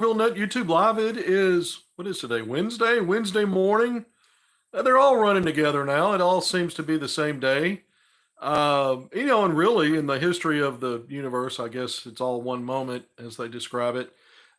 HogvilleNET YouTube Live. It is, what is today? Wednesday morning. They're all running together now. It all seems to be the same day. And really in the history of the universe, I guess it's all one moment as they describe it.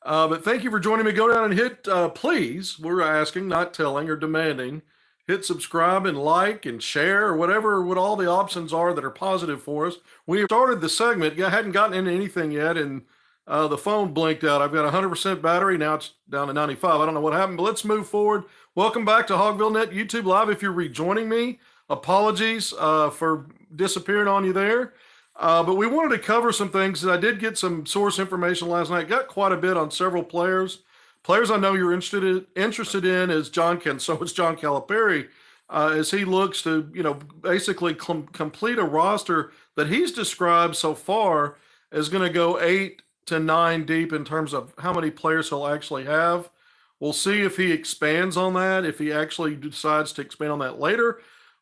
But thank you for joining me. Go down and hit, please, we're asking, not telling or demanding, hit subscribe and like and share or what all the options are that are positive for us. We started the segment, hadn't gotten into anything yet, and the phone blinked out. I've got 100% battery. Now it's down to 95. I don't know what happened, but let's move forward. Welcome back to HogvilleNET YouTube Live. If you're rejoining me, apologies for disappearing on you there. But we wanted to cover some things. I did get some source information last night. Got quite a bit on several players. Players I know you're interested in is John Calipari, as he looks to, basically complete a roster that he's described so far as going to go 8 to 9 deep in terms of how many players he'll actually have. We'll see if he expands on that, if he actually decides to expand on that later.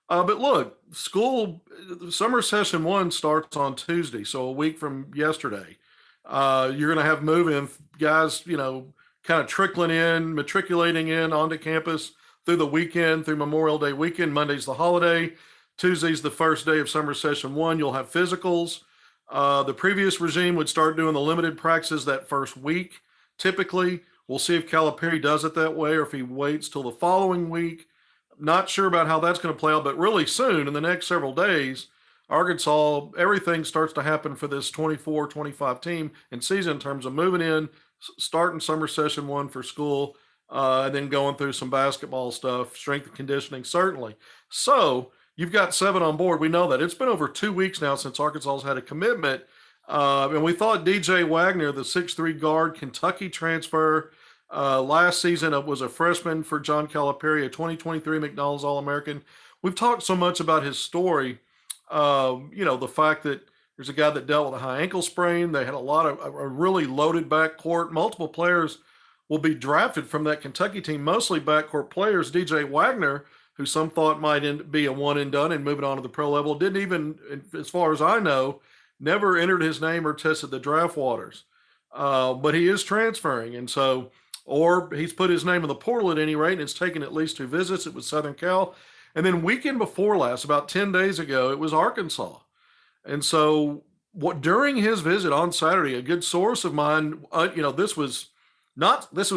But look, summer session 1 starts on Tuesday, so a week from yesterday. You're going to have move-in guys, kind of trickling in, matriculating in onto campus through the weekend, through Memorial Day weekend. Monday's the holiday. Tuesday's the first day of summer session 1. You'll have physicals. The previous regime would start doing the limited practices that first week. Typically, we'll see if Calipari does it that way or if he waits till the following week. Not sure about how that's going to play out, but really soon, in the next several days, Arkansas, everything starts to happen for this 24-25 team and season in terms of moving in, starting summer session 1 for school, and then going through some basketball stuff, strength and conditioning, certainly. So you've got 7 on board. We know that. It's been over 2 weeks now since Arkansas's had a commitment. And we thought DJ Wagner, the 6'3" guard, Kentucky transfer, last season it was a freshman for John Calipari, a 2023 McDonald's All-American. We've talked so much about his story. The fact that there's a guy that dealt with a high ankle sprain. They had a really loaded backcourt. Multiple players will be drafted from that Kentucky team, mostly backcourt players. DJ Wagner, who some thought might be a one and done and moving on to the pro level, didn't even, as far as I know, never entered his name or tested the draft waters. But he is transferring, and so, or he's put his name in the portal at any rate, and it's taken at least 2 visits. It was Southern Cal. And then weekend before last, about 10 days ago, it was Arkansas. And so during his visit on Saturday, a good source of mine, this was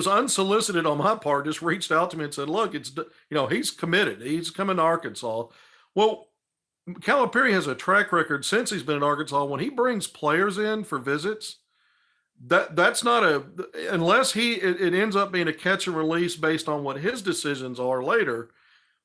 unsolicited on my part, just reached out to me and said, look, he's committed. He's coming to Arkansas. Well, Calipari has a track record since he's been at Arkansas. When he brings players in for visits, that's not unless it ends up being a catch and release based on what his decisions are later.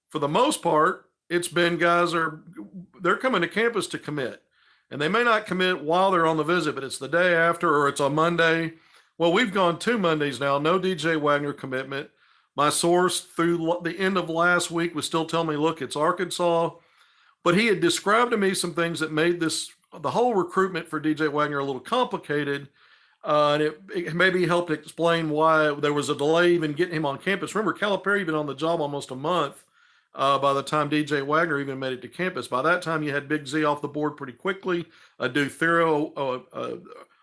For the most part, it's been guys they're coming to campus to commit, and they may not commit while they're on the visit, but it's the day after or it's on Monday. Well, we've gone 2 Mondays now, no DJ Wagner commitment. My source through the end of last week was still telling me, look, it's Arkansas, but he had described to me some things that made the whole recruitment for DJ Wagner a little complicated. And it maybe helped explain why there was a delay even getting him on campus. Remember, Calipari had been on the job almost a month by the time DJ Wagner even made it to campus. By that time, you had Big Z off the board pretty quickly. Do thorough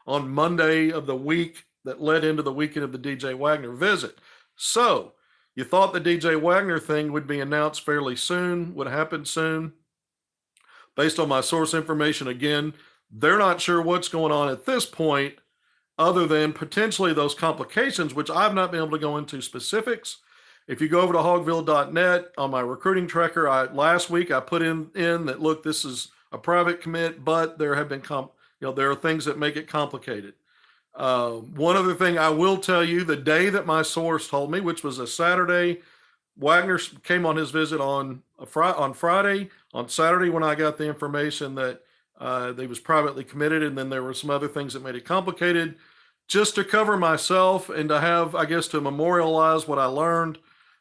on Monday of the week that led into the weekend of the DJ Wagner visit. So you thought the DJ Wagner thing would be announced fairly soon, would happen soon. Based on my source information, again, they're not sure what's going on at this point, other than potentially those complications, which I've not been able to go into specifics. If you go over to hogville.net on my recruiting tracker, last week I put in that, look, this is a private commit, but there have been, there are things that make it complicated. One other thing I will tell you, the day that my source told me, which was a Saturday, Wagner came on his visit on Friday. On Saturday, when I got the information that they was privately committed, and then there were some other things that made it complicated. Just to cover myself and to have, I guess, to memorialize what I learned,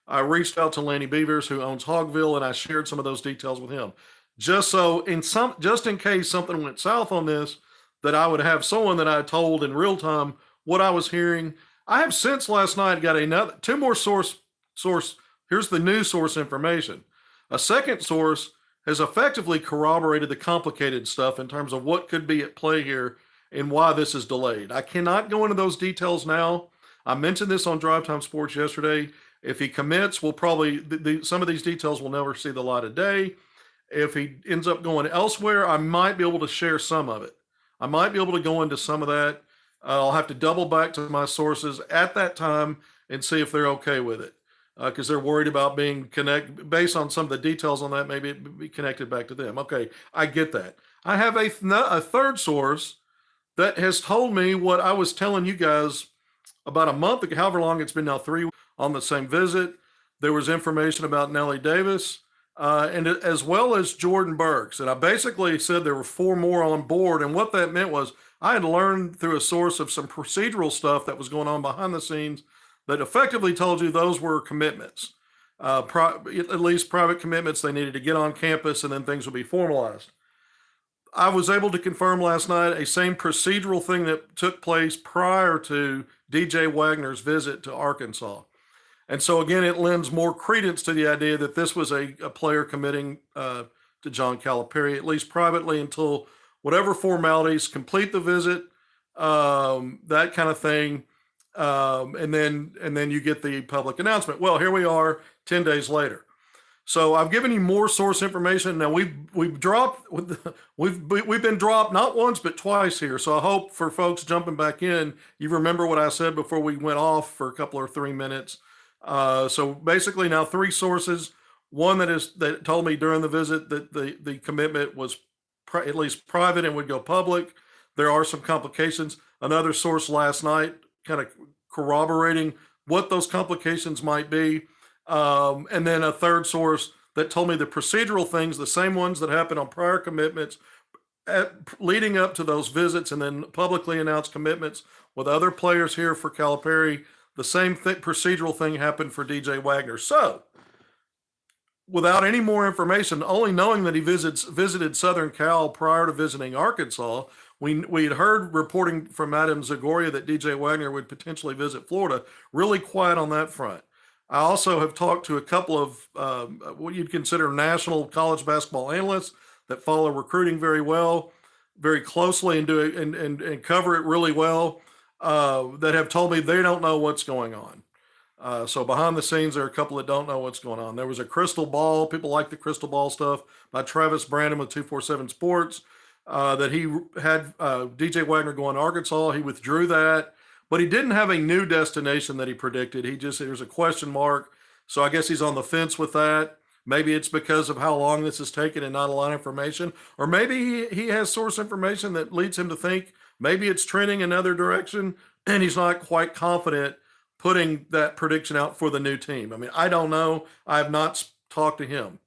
I reached out to Lanny Beavers, who owns Hogville, and I shared some of those details with him. Just in case something went south on this, that I would have someone that I told in real time what I was hearing. I have since last night got 2 more source. Here's the new source information. A second source has effectively corroborated the complicated stuff in terms of what could be at play here and why this is delayed. I cannot go into those details now. I mentioned this on Drive Time Sports yesterday. If he commits, we'll probably some of these details will never see the light of day. If he ends up going elsewhere, I might be able to share some of it. I might be able to go into some of that. I'll have to double back to my sources at that time and see if they're okay with it, because they're worried about being connected based on some of the details on that. Maybe it be connected back to them. Okay, I get that. I have a third source that has told me what I was telling you guys about a month ago, however long it's been now, 3 weeks on the same visit. There was information about Nellie Davis, and as well as Jordan Burks. And I basically said there were 4 more on board. And what that meant was I had learned through a source of some procedural stuff that was going on behind the scenes that effectively told you those were commitments, at least private commitments. They needed to get on campus and then things would be formalized. I was able to confirm last night a same procedural thing that took place prior to DJ Wagner's visit to Arkansas. And so, again, it lends more credence to the idea that this was a player committing to John Calipari, at least privately, until whatever formalities, complete the visit, that kind of thing. And then you get the public announcement. Well, here we are 10 days later. So I've given you more source information. Now we've been dropped not once but twice here. So I hope for folks jumping back in, you remember what I said before we went off for a couple or 3 minutes. So basically now 3 sources. One that told me during the visit that the commitment was at least private and would go public. There are some complications. Another source last night kind of corroborating what those complications might be. And then a third source that told me the procedural things, the same ones that happened on prior commitments leading up to those visits, and then publicly announced commitments with other players here for Calipari. The same procedural thing happened for DJ Wagner. So without any more information, only knowing that he visited Southern Cal prior to visiting Arkansas, we had heard reporting from Adam Zagoria that DJ Wagner would potentially visit Florida. Really quiet on that front. I also have talked to a couple of what you'd consider national college basketball analysts that follow recruiting very well, very closely, and do it and cover it really well, that have told me they don't know what's going on. So behind the scenes, there are a couple that don't know what's going on. There was a crystal ball. People like the crystal ball stuff by Travis Brandon with 247 Sports, that he had DJ Wagner going to Arkansas. He withdrew that. But he didn't have a new destination that he predicted. There's a question mark. So I guess he's on the fence with that. Maybe it's because of how long this has taken and not a lot of information. Or maybe he has source information that leads him to think maybe it's trending another direction and he's not quite confident putting that prediction out for the new team. I mean, I don't know. I have not talked to him.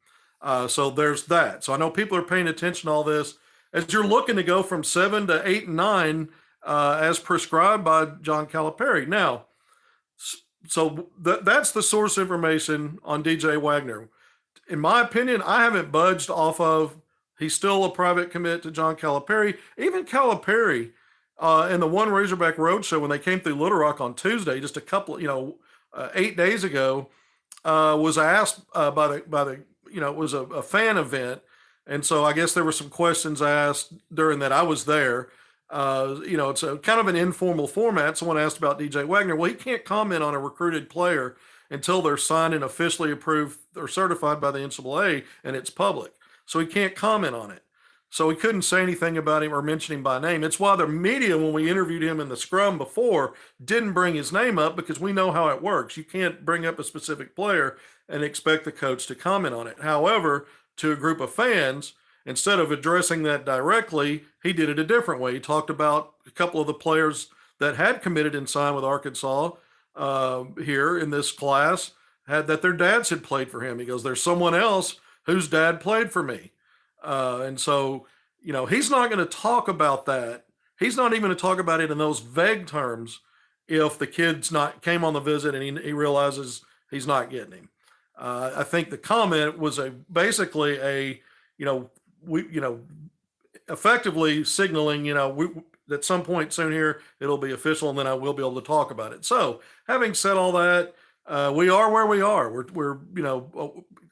So there's that. So I know people are paying attention to all this. As you're looking to go from 7 to 8 and 9, as prescribed by John Calipari. Now, so that's the source information on DJ Wagner. In my opinion, I haven't budged off of. He's still a private commit to John Calipari. Even Calipari, in the One Razorback Roadshow when they came through Little Rock on Tuesday, just a couple, 8 days ago, was asked by the it was a fan event, and so I guess there were some questions asked during that. I was there. It's a kind of an informal format. Someone asked about DJ Wagner. Well, he can't comment on a recruited player until they're signed and officially approved or certified by the NCAA and it's public. So he can't comment on it. So he couldn't say anything about him or mention him by name. It's why the media, when we interviewed him in the scrum before, didn't bring his name up, because we know how it works. You can't bring up a specific player and expect the coach to comment on it. However, to a group of fans, instead of addressing that directly, he did it a different way. He talked about a couple of the players that had committed and signed with Arkansas here in this class, that their dads had played for him. He goes, there's someone else whose dad played for me. And so, he's not going to talk about that. He's not even going to talk about it in those vague terms if the kid's came on the visit and he realizes he's not getting him. I think the comment was basically effectively signaling, at some point soon here, it'll be official, and then I will be able to talk about it. So having said all that, we are where we are. We're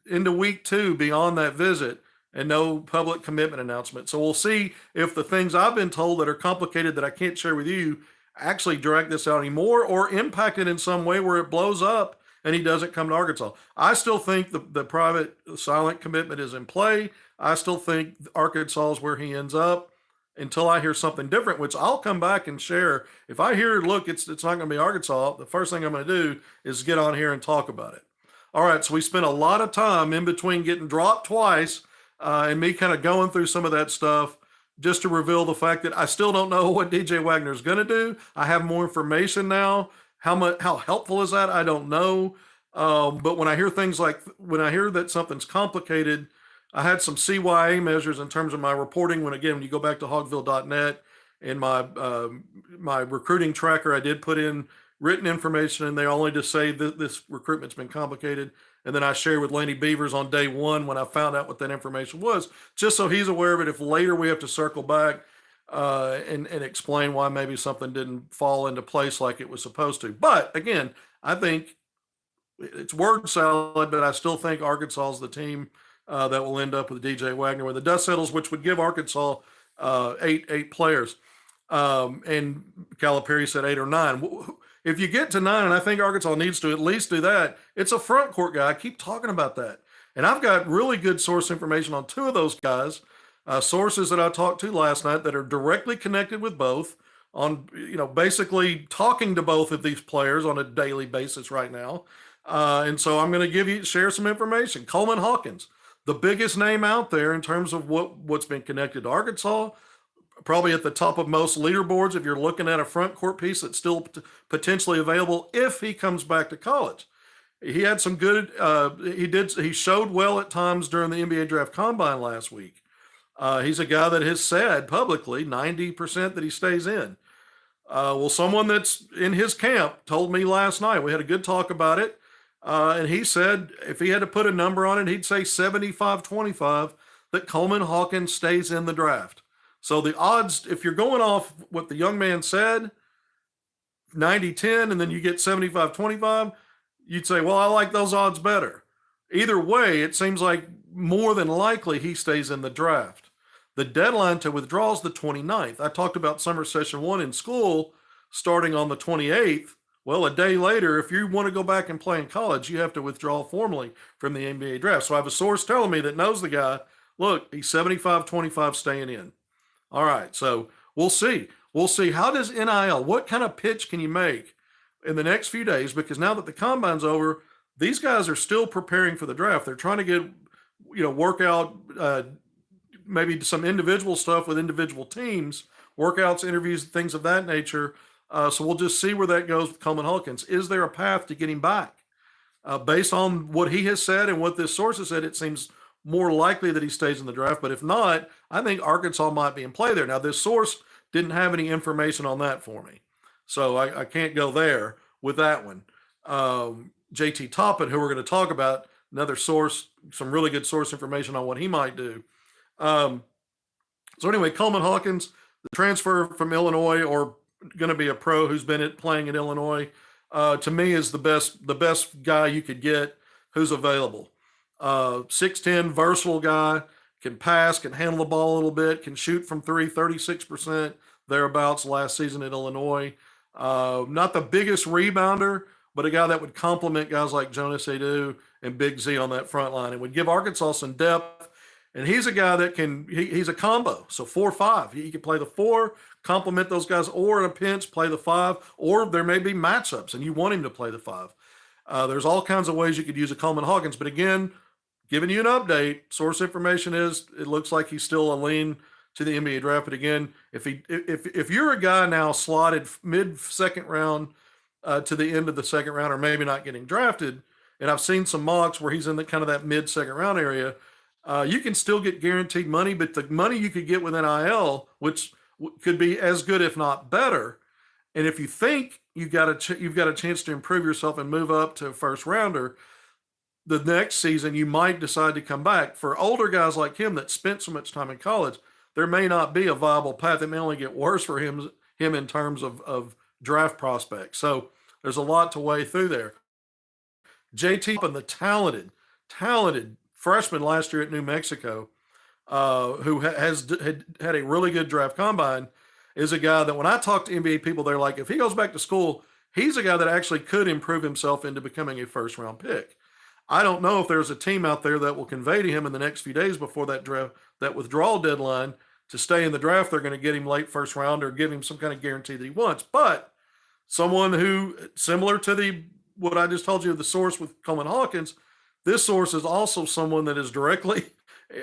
into week 2 beyond that visit and no public commitment announcement. So we'll see if the things I've been told that are complicated that I can't share with you actually drag this out anymore or impact it in some way where it blows up and he doesn't come to Arkansas. I still think the private silent commitment is in play. I still think Arkansas is where he ends up until I hear something different, which I'll come back and share. If I hear, look, it's not going to be Arkansas, the first thing I'm going to do is get on here and talk about it. All right, so we spent a lot of time in between getting dropped twice and me kind of going through some of that stuff just to reveal the fact that I still don't know what DJ Wagner is going to do. I have more information now. How helpful is that? I don't know. But when I hear things like, when I hear that something's complicated, I had some CYA measures in terms of my reporting. When you go back to HogvilleNET and my recruiting tracker, I did put in written information in there only to say that this recruitment's been complicated. And then I shared with Laney Beavers on day one when I found out what that information was, just so he's aware of it. If later we have to circle back and explain why maybe something didn't fall into place like it was supposed to. But again, I think it's word salad, but I still think Arkansas is the team that will end up with DJ Wagner when the dust settles, which would give Arkansas eight players. And Calipari said 8 or 9. If you get to 9, and I think Arkansas needs to at least do that, it's a front court guy. I keep talking about that. And I've got really good source information on 2 of those guys, sources that I talked to last night that are directly connected with both on, basically talking to both of these players on a daily basis right now. And so I'm going to share some information. Coleman Hawkins, the biggest name out there in terms of what's been connected to Arkansas, probably at the top of most leaderboards if you're looking at a front court piece that's still potentially available if he comes back to college. He had some good, he showed well at times during the NBA draft combine last week. He's a guy that has said publicly 90% that he stays in. Well, someone that's in his camp told me last night, we had a good talk about it. And he said if he had to put a number on it, he'd say 75-25 that Coleman Hawkins stays in the draft. So the odds, if you're going off what the young man said, 90-10, and then you get 75-25, you'd say, well, I like those odds better. Either way, it seems like more than likely he stays in the draft. The deadline to withdraw is the 29th. I talked about summer session 1 in school starting on the 28th. Well, a day later, if you want to go back and play in college, you have to withdraw formally from the NBA draft. So I have a source telling me that knows the guy. Look, he's 75-25 staying in. All right, so we'll see. We'll see. How does NIL, what kind of pitch can you make in the next few days? Because now that the combine's over, these guys are still preparing for the draft. They're trying to get, work out maybe some individual stuff with individual teams, workouts, interviews, things of that nature. So we'll just see where that goes with Coleman Hawkins. Is there a path to getting back? Based on what he has said and what this source has said, it seems more likely that he stays in the draft. But if not, I think Arkansas might be in play there. Now, this source didn't have any information on that for me, so I can't go there with that one. JT Toppin, who we're going to talk about, another source, some really good source information on what he might do. So anyway, Coleman Hawkins, the transfer from Illinois, or going to be a pro who's been playing in Illinois, to me is the best guy you could get who's available. 6'10", versatile guy, can pass, can handle the ball a little bit, can shoot from 3, 36% thereabouts last season at Illinois. Not the biggest rebounder, but a guy that would complement guys like Jonas Adu and Big Z on that front line. It would give Arkansas some depth. And he's a guy that he's a combo. So 4-5. He can play the 4, complement those guys, or in a pinch, play the 5, or there may be matchups and you want him to play the 5. There's all kinds of ways you could use a Coleman Hawkins. But again, giving you an update, source information is it looks like he's still a lean to the NBA draft. But again, if you're a guy now slotted mid-second round to the end of the second round, or maybe not getting drafted, and I've seen some mocks where he's in the kind of that mid-second round area, you can still get guaranteed money, but the money you could get with NIL, which could be as good if not better, and if you think you've got a chance to improve yourself and move up to a first rounder, the next season you might decide to come back. For older guys like him that spent so much time in college, there may not be a viable path. It may only get worse for him in terms of draft prospects. So there's a lot to weigh through there. JT and the talented freshman last year at New Mexico, who had a really good draft combine, is a guy that when I talk to NBA people, they're like, if he goes back to school, he's a guy that actually could improve himself into becoming a first-round pick. I don't know if there's a team out there that will convey to him in the next few days before that withdrawal deadline to stay in the draft. They're going to get him late first round or give him some kind of guarantee that he wants. But someone who, similar to what I just told you, the source with Coleman Hawkins, this source is also someone that is directly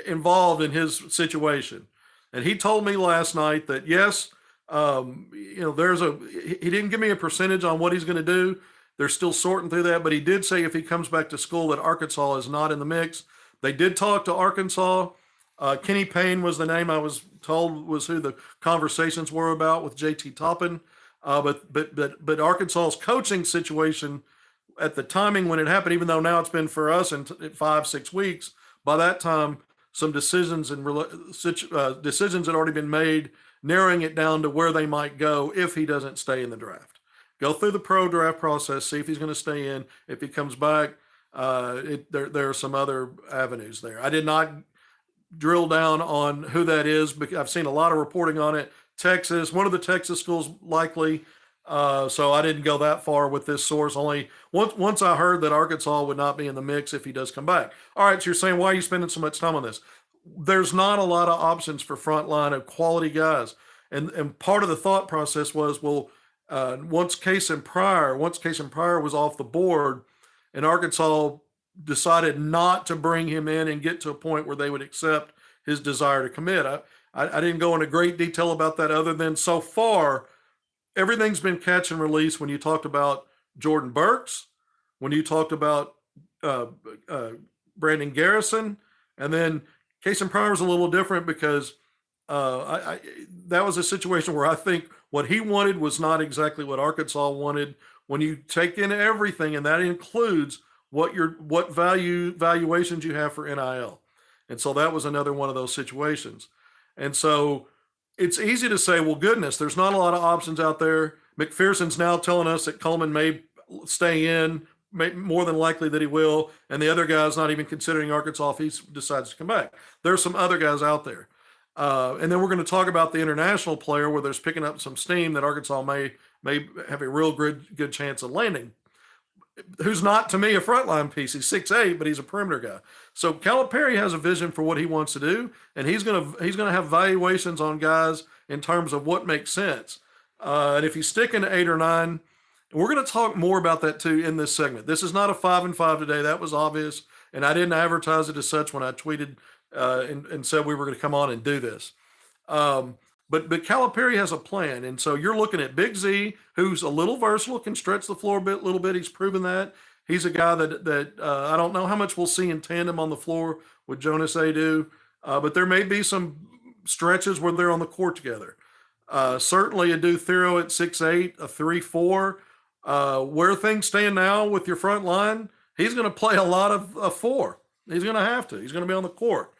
involved in his situation. And he told me last night that, yes, he didn't give me a percentage on what he's going to do. They're still sorting through that, but he did say if he comes back to school that Arkansas is not in the mix. They did talk to Arkansas. Kenny Payne was the name I was told was who the conversations were about with JT Toppin. But Arkansas's coaching situation at the timing when it happened, even though now it's been for us in 5-6 weeks, by that time some decisions had already been made, narrowing it down to where they might go if he doesn't stay in the draft. Go through the pro draft process, see if he's going to stay in. If he comes back, there are some other avenues there. I did not drill down on who that is, because I've seen a lot of reporting on it. Texas, one of the Texas schools likely. So I didn't go that far with this source. Only once I heard that Arkansas would not be in the mix if he does come back. All right, so you're saying, why are you spending so much time on this? There's not a lot of options for front line of quality guys. And part of the thought process was, well, once Casey Pryor was off the board and Arkansas decided not to bring him in and get to a point where they would accept his desire to commit. I didn't go into great detail about that other than so far, everything's been catch and release when you talked about Jordan Burks, when you talked about Brandon Garrison, and then Casey Pryor was a little different because that was a situation where I think what he wanted was not exactly what Arkansas wanted. When you take in everything, and that includes what valuations you have for NIL. And so that was another one of those situations. And so it's easy to say, well, goodness, there's not a lot of options out there. McPherson's now telling us that Coleman may stay in, more than likely that he will. And the other guy's not even considering Arkansas if he decides to come back. There's some other guys out there. And then we're going to talk about the international player where there's picking up some steam that Arkansas may have a real good chance of landing. Who's not, to me, a frontline piece. He's 6'8", but he's a perimeter guy. So Calipari has a vision for what he wants to do, and he's gonna have valuations on guys in terms of what makes sense. And if he's sticking to 8 or 9, we're going to talk more about that too in this segment. This is not a 5-and-5 today. That was obvious, and I didn't advertise it as such when I tweeted and said we were going to come on and do this. But Calipari has a plan, and so you're looking at Big Z, who's a little versatile, can stretch the floor a little bit. He's proven that. He's a guy that I don't know how much we'll see in tandem on the floor with Jonas Adu, but there may be some stretches where they're on the court together. Certainly Adu Thero at 6'8", a 3-4. Where things stand now with your front line, he's going to play a lot of 4. He's going to have to. He's going to be on the court.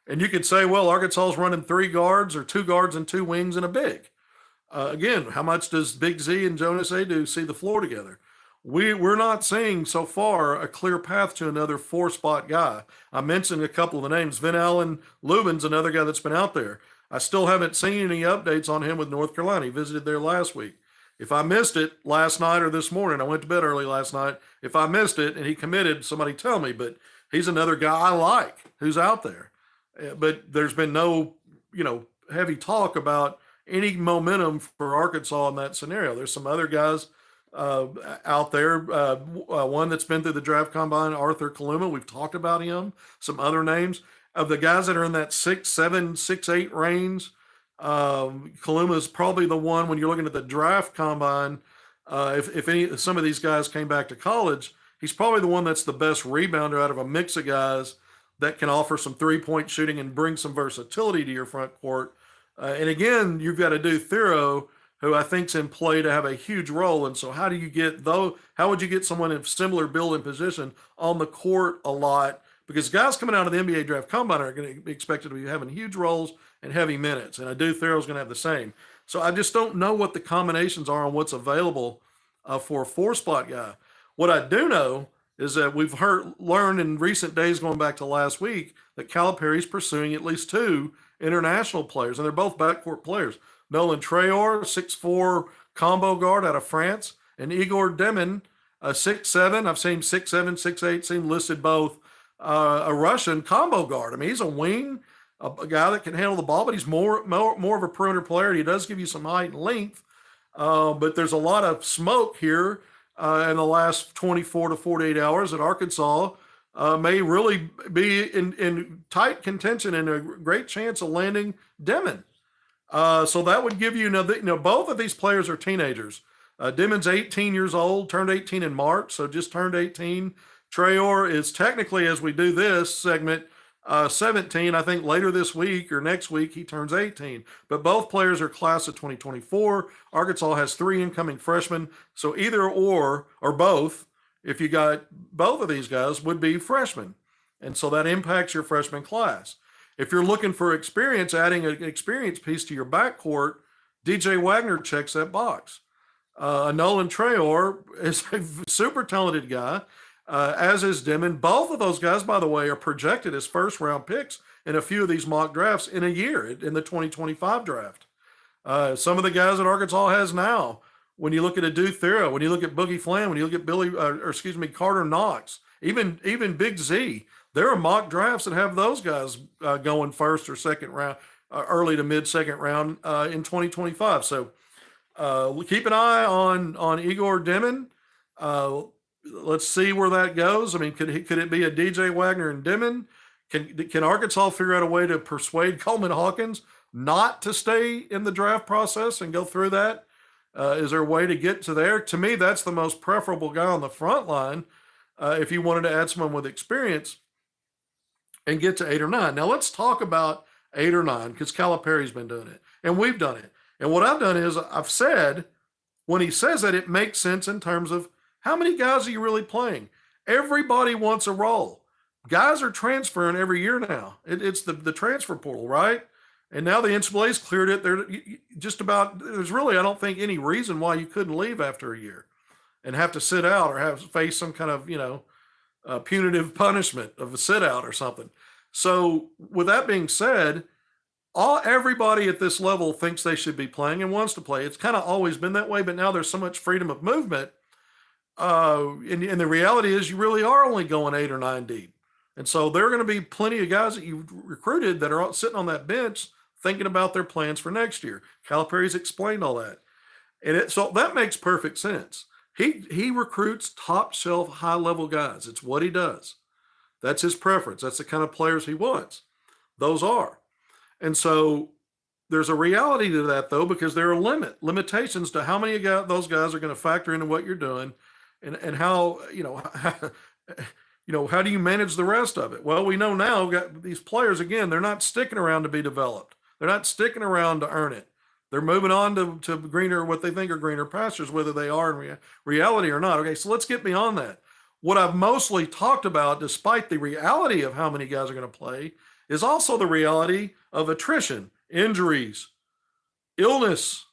And you could say, well, Arkansas's running 3 guards or 2 guards and 2 wings and a big. Again, how much does Big Z and Jonas Adu see the floor together? We're not seeing so far a clear path to another 4-spot guy. I mentioned a couple of the names. Vin Allen Lubin's another guy that's been out there. I still haven't seen any updates on him with North Carolina. He visited there last week. If I missed it last night or this morning, I went to bed early last night. If I missed it and he committed, somebody tell me. But he's another guy I like who's out there. But there's been no, heavy talk about any momentum for Arkansas in that scenario. There's some other guys out there. One that's been through the draft combine, Arthur Kaluma. We've talked about him. Some other names of the guys that are in that 6'7", 6'8" range. Kaluma is probably the one when you're looking at the draft combine. If some of these guys came back to college, he's probably the one that's the best rebounder out of a mix of guys that can offer some 3-point shooting and bring some versatility to your front court. And again, you've got to do Thero, who I think's in play to have a huge role. And so how would you get someone in similar build and position on the court a lot? Because guys coming out of the NBA draft combine are going to be expected to be having huge roles and heavy minutes. And I do Thero's going to have the same. So I just don't know what the combinations are on what's available for a 4-spot guy. What I do know is that we've learned in recent days, going back to last week, that Calipari's pursuing at least 2 international players, and they're both backcourt players. Nolan Traore, 6'4" combo guard out of France, and Igor Demin, 6'7". I've seen 6'7", 6'8", seen listed both. A Russian combo guard. I mean, he's a wing, a guy that can handle the ball, but he's more of a perimeter player. He does give you some height and length, but there's a lot of smoke here in the last 24 to 48 hours that Arkansas may really be in tight contention and a great chance of landing Demin. So that would give you, both of these players are teenagers. Demon's 18 years old, turned 18 in March, so just turned 18. Traore is technically, as we do this segment, 17. I think later this week or next week he turns 18. But both players are class of 2024. Arkansas has 3 incoming freshmen, so either or both, if you got both of these guys, would be freshmen. And so that impacts your freshman class. If you're looking for experience, adding an experience piece to your backcourt, DJ Wagner checks that box. Nolan Traore is a super talented guy, as is Demon. Both of those guys, by the way, are projected as first-round picks in a few of these mock drafts in a year, in the 2025 draft. Some of the guys that Arkansas has now, when you look at Adu Thera, when you look at Boogie Flam, when you look at Carter Knox, even Big Z, there are mock drafts that have those guys going first or second round, early to mid-second round in 2025. So keep an eye on Igor Demin. Let's see where that goes. I mean, could it be a DJ Wagner and Demin? Can Arkansas figure out a way to persuade Coleman Hawkins not to stay in the draft process and go through that? Is there a way to get to there? To me, that's the most preferable guy on the front line if you wanted to add someone with experience and get to 8 or 9. Now, let's talk about 8 or 9 because Calipari's been doing it, and we've done it. And what I've done is I've said, when he says that, it makes sense in terms of how many guys are you really playing? Everybody wants a role. Guys are transferring every year now. It's the transfer portal, right? And now the NCAA's cleared it. They're just about, there's really, I don't think, any reason why you couldn't leave after a year and have to sit out or face some kind of, punitive punishment of a sit out or something. So with that being said, everybody at this level thinks they should be playing and wants to play. It's kind of always been that way, but now there's so much freedom of movement. And the reality is you really are only going 8 or 9 deep. And so there are going to be plenty of guys that you've recruited that are sitting on that bench thinking about their plans for next year. Calipari's explained all that. And so that makes perfect sense. He recruits top shelf, high level guys. It's what he does. That's his preference. That's the kind of players he wants. Those are. And so there's a reality to that, though, because there are limitations to how many of those guys are going to factor into what you're doing and how, how do you manage the rest of it? Well, we know now these players, again, they're not sticking around to be developed. They're not sticking around to earn it. They're moving on to greener, what they think are greener pastures, whether they are in reality or not. Okay, so let's get beyond that. What I've mostly talked about, despite the reality of how many guys are going to play, is also the reality of attrition, injuries, illness,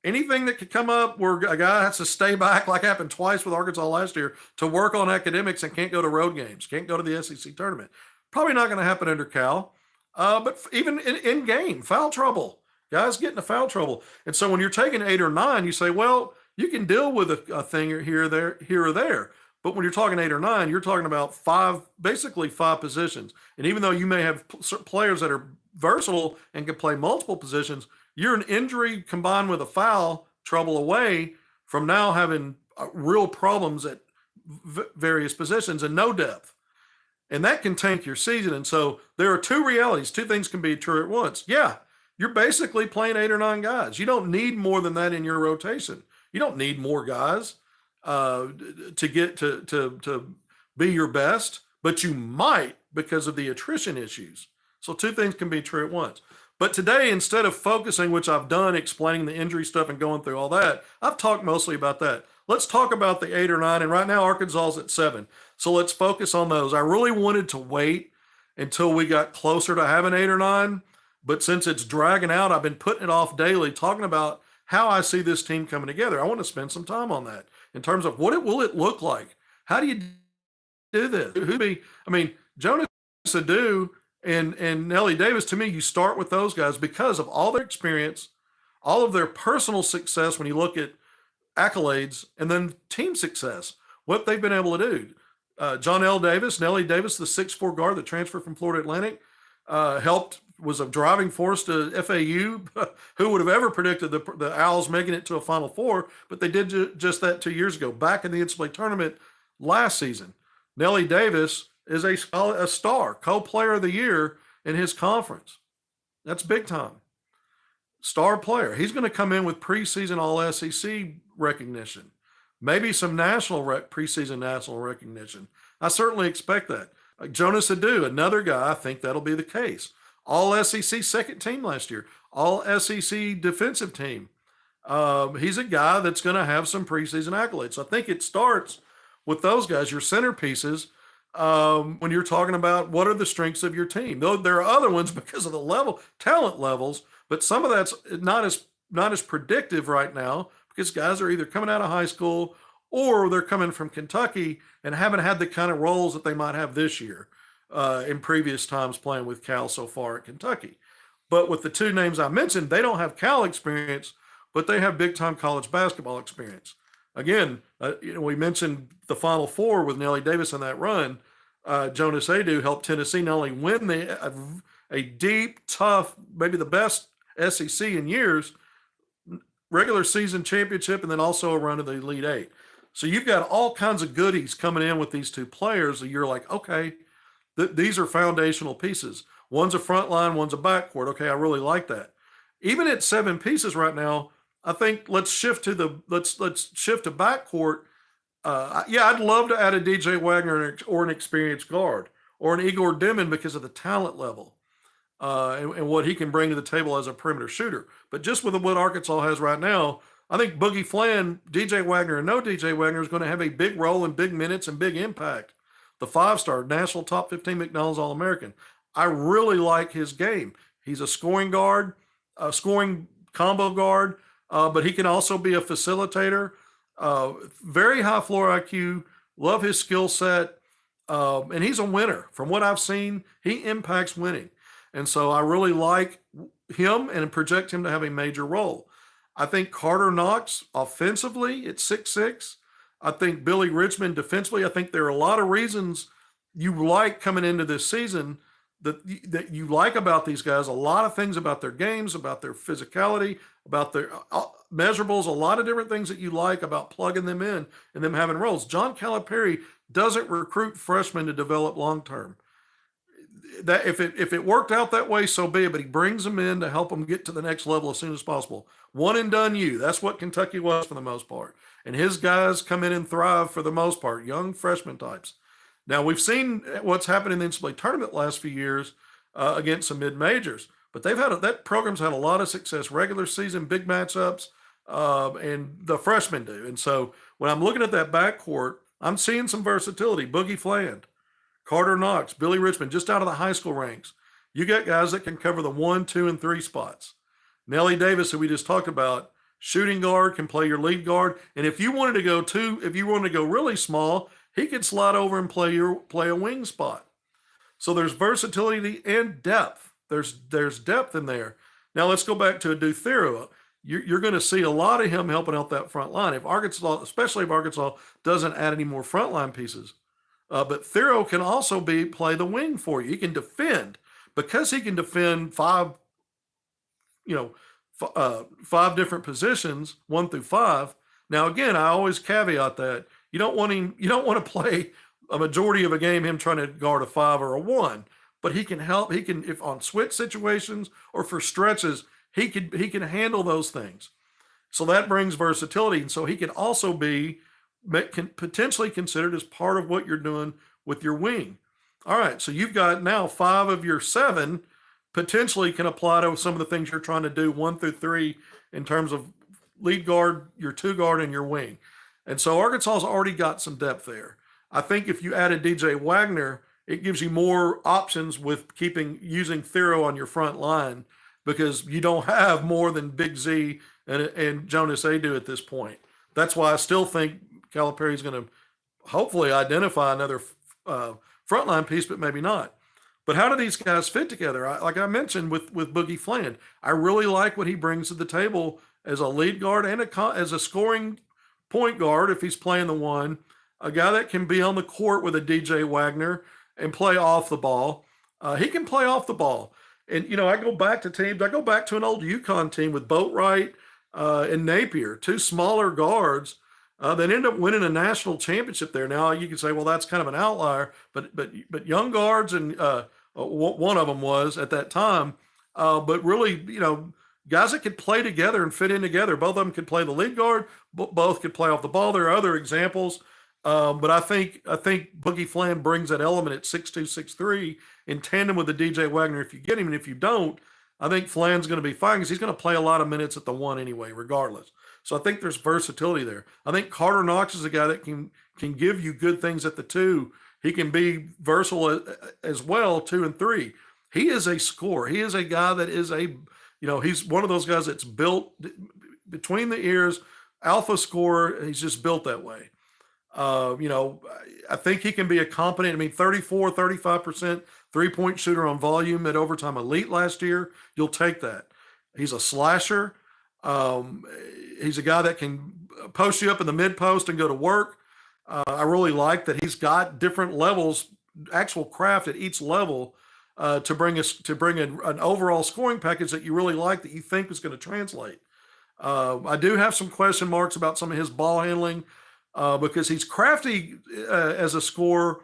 anything that could come up where a guy has to stay back, like happened twice with Arkansas last year, to work on academics and can't go to road games, can't go to the SEC tournament. Probably not going to happen under Cal, but even in game, foul trouble. Guys get into foul trouble. And so when you're taking 8 or 9, you say, well, you can deal with a thing here or there. But when you're talking 8 or 9, you're talking about basically five positions. And even though you may have players that are versatile and can play multiple positions, you're an injury combined with a foul trouble away from now having real problems at various positions and no depth. And that can tank your season. And so there are two realities. Two things can be true at once. Yeah, you're basically playing 8 or 9 guys. You don't need more than that in your rotation. You don't need more guys to get to be your best, but you might because of the attrition issues. So two things can be true at once. But today, instead of focusing, which I've done, explaining the injury stuff and going through all that, I've talked mostly about that. Let's talk about the 8 or 9. And right now, Arkansas's at 7. So let's focus on those. I really wanted to wait until we got closer to having 8 or 9. But since it's dragging out, I've been putting it off daily, talking about how I see this team coming together. I want to spend some time on that in terms of what will it look like? How do you do this? Jonas Adu And Nellie Davis, to me, you start with those guys because of all their experience, all of their personal success when you look at accolades, and then team success, what they've been able to do. John L. Davis, Nellie Davis, the 6'4" guard that transferred from Florida Atlantic, was a driving force to FAU. Who would have ever predicted the Owls making it to a Final Four? But they did just that 2 years ago, back in the NCAA tournament last season. Nellie Davis is a star, co-player of the year in his conference. That's big time. Star player. He's going to come in with preseason All-SEC recognition, maybe some preseason national recognition. I certainly expect that. Jonas Adu, another guy, I think that'll be the case. All-SEC second team last year, All-SEC defensive team. He's a guy that's going to have some preseason accolades. So I think it starts with those guys, your centerpieces, when you're talking about what are the strengths of your team. Though there are other ones because of the talent levels, but some of that's not as predictive right now because guys are either coming out of high school or they're coming from Kentucky and haven't had the kind of roles that they might have this year in previous times playing with Cal so far at Kentucky. But with the two names I mentioned, they don't have Cal experience, but they have big-time college basketball experience. Again, we mentioned the Final Four with Nellie Davis in that run. Jonas Adu helped Tennessee not only win a deep, tough, maybe the best SEC in years, regular season championship, and then also a run to the Elite Eight. So you've got all kinds of goodies coming in with these two players that you're like, okay, these are foundational pieces. One's a front line, one's a backcourt. Okay, I really like that. Even at 7 pieces right now, I think let's shift to backcourt. I'd love to add a DJ Wagner or an experienced guard or an Igor Dimon because of the talent level and what he can bring to the table as a perimeter shooter. But just with what Arkansas has right now, I think Boogie Flan, DJ Wagner, and no DJ Wagner is going to have a big role in big minutes and big impact. The 5-star national top 15 McDonald's All-American. I really like his game. He's a scoring guard, a scoring combo guard, but he can also be a facilitator. Very high floor IQ, love his skill set, and he's a winner. From what I've seen, he impacts winning. And so I really like him and project him to have a major role. I think Carter Knox offensively at 6'6". I think Billy Richmond defensively. I think there are a lot of reasons you like coming into this season that you like about these guys. A lot of things about their games, about their physicality, about their measurables, a lot of different things that you like about plugging them in and them having roles. John Calipari doesn't recruit freshmen to develop long-term. That if it worked out that way, so be it, but he brings them in to help them get to the next level as soon as possible. One and done you. That's what Kentucky was for the most part. And his guys come in and thrive for the most part, young freshman types. Now, we've seen what's happened in the NCAA tournament last few years against some mid-majors, but that program's had a lot of success, regular season, big matchups, and the freshmen do. And so when I'm looking at that backcourt, I'm seeing some versatility. Boogie Fland, Carter Knox, Billy Richmond, just out of the high school ranks. You got guys that can cover the 1, 2, and 3 spots. Nellie Davis, who we just talked about, shooting guard, can play your lead guard. And if you wanted to go really small, he could slide over and play a wing spot. So there's versatility and depth. There's depth in there. Now let's go back to Adu Thero. You're going to see a lot of him helping out that front line. Especially if Arkansas doesn't add any more frontline pieces. But Thero can also play the wing for you. He can defend because he can defend 5 different positions, 1 through 5. Now, again, I always caveat that you don't want to play a majority of a game him trying to guard a 5 or a 1, but he can help. He can, if on switch situations or for stretches, he can handle those things. So that brings versatility, and so he can also can potentially considered as part of what you're doing with your wing. All right, so you've got now 5 of your 7 potentially can apply to some of the things you're trying to do 1 through 3 in terms of lead guard, your 2 guard, and your wing. And so Arkansas's already got some depth there. I think if you added DJ Wagner, it gives you more options with using Thero on your front line because you don't have more than Big Z and Jonas Adu at this point. That's why I still think Calipari is going to hopefully identify another frontline piece, but maybe not. But how do these guys fit together? Like I mentioned with Boogie Fland, I really like what he brings to the table as a lead guard and as a scoring point guard if he's playing the one, a guy that can be on the court with a DJ Wagner and play off the ball. He can play off the ball. And, I go back to teams. I go back to an old UConn team with Boatwright and Napier, two smaller guards that ended up winning a national championship there. Now you can say, well, that's kind of an outlier, but young guards, and one of them was at that time. But really, guys that could play together and fit in together. Both of them could play the lead guard. Both could play off the ball. There are other examples. But I think Boogie Fland brings that element at 6'2", 6'3", in tandem with the DJ Wagner if you get him. And if you don't, I think Fland's going to be fine because he's going to play a lot of minutes at the one anyway, regardless. So I think there's versatility there. I think Carter Knox is a guy that can give you good things at the two. He can be versatile as well, 2 and 3. He is a scorer. He is a guy that is he's one of those guys that's built between the ears, alpha scorer. He's just built that way. I think he can be a competent, 34, 35% three-point shooter on volume at Overtime Elite last year. You'll take that. He's a slasher. He's a guy that can post you up in the mid-post and go to work. I really like that he's got different levels, actual craft at each level to bring an overall scoring package that you really like, that you think is going to translate. I do have some question marks about some of his ball handling because he's crafty as a scorer,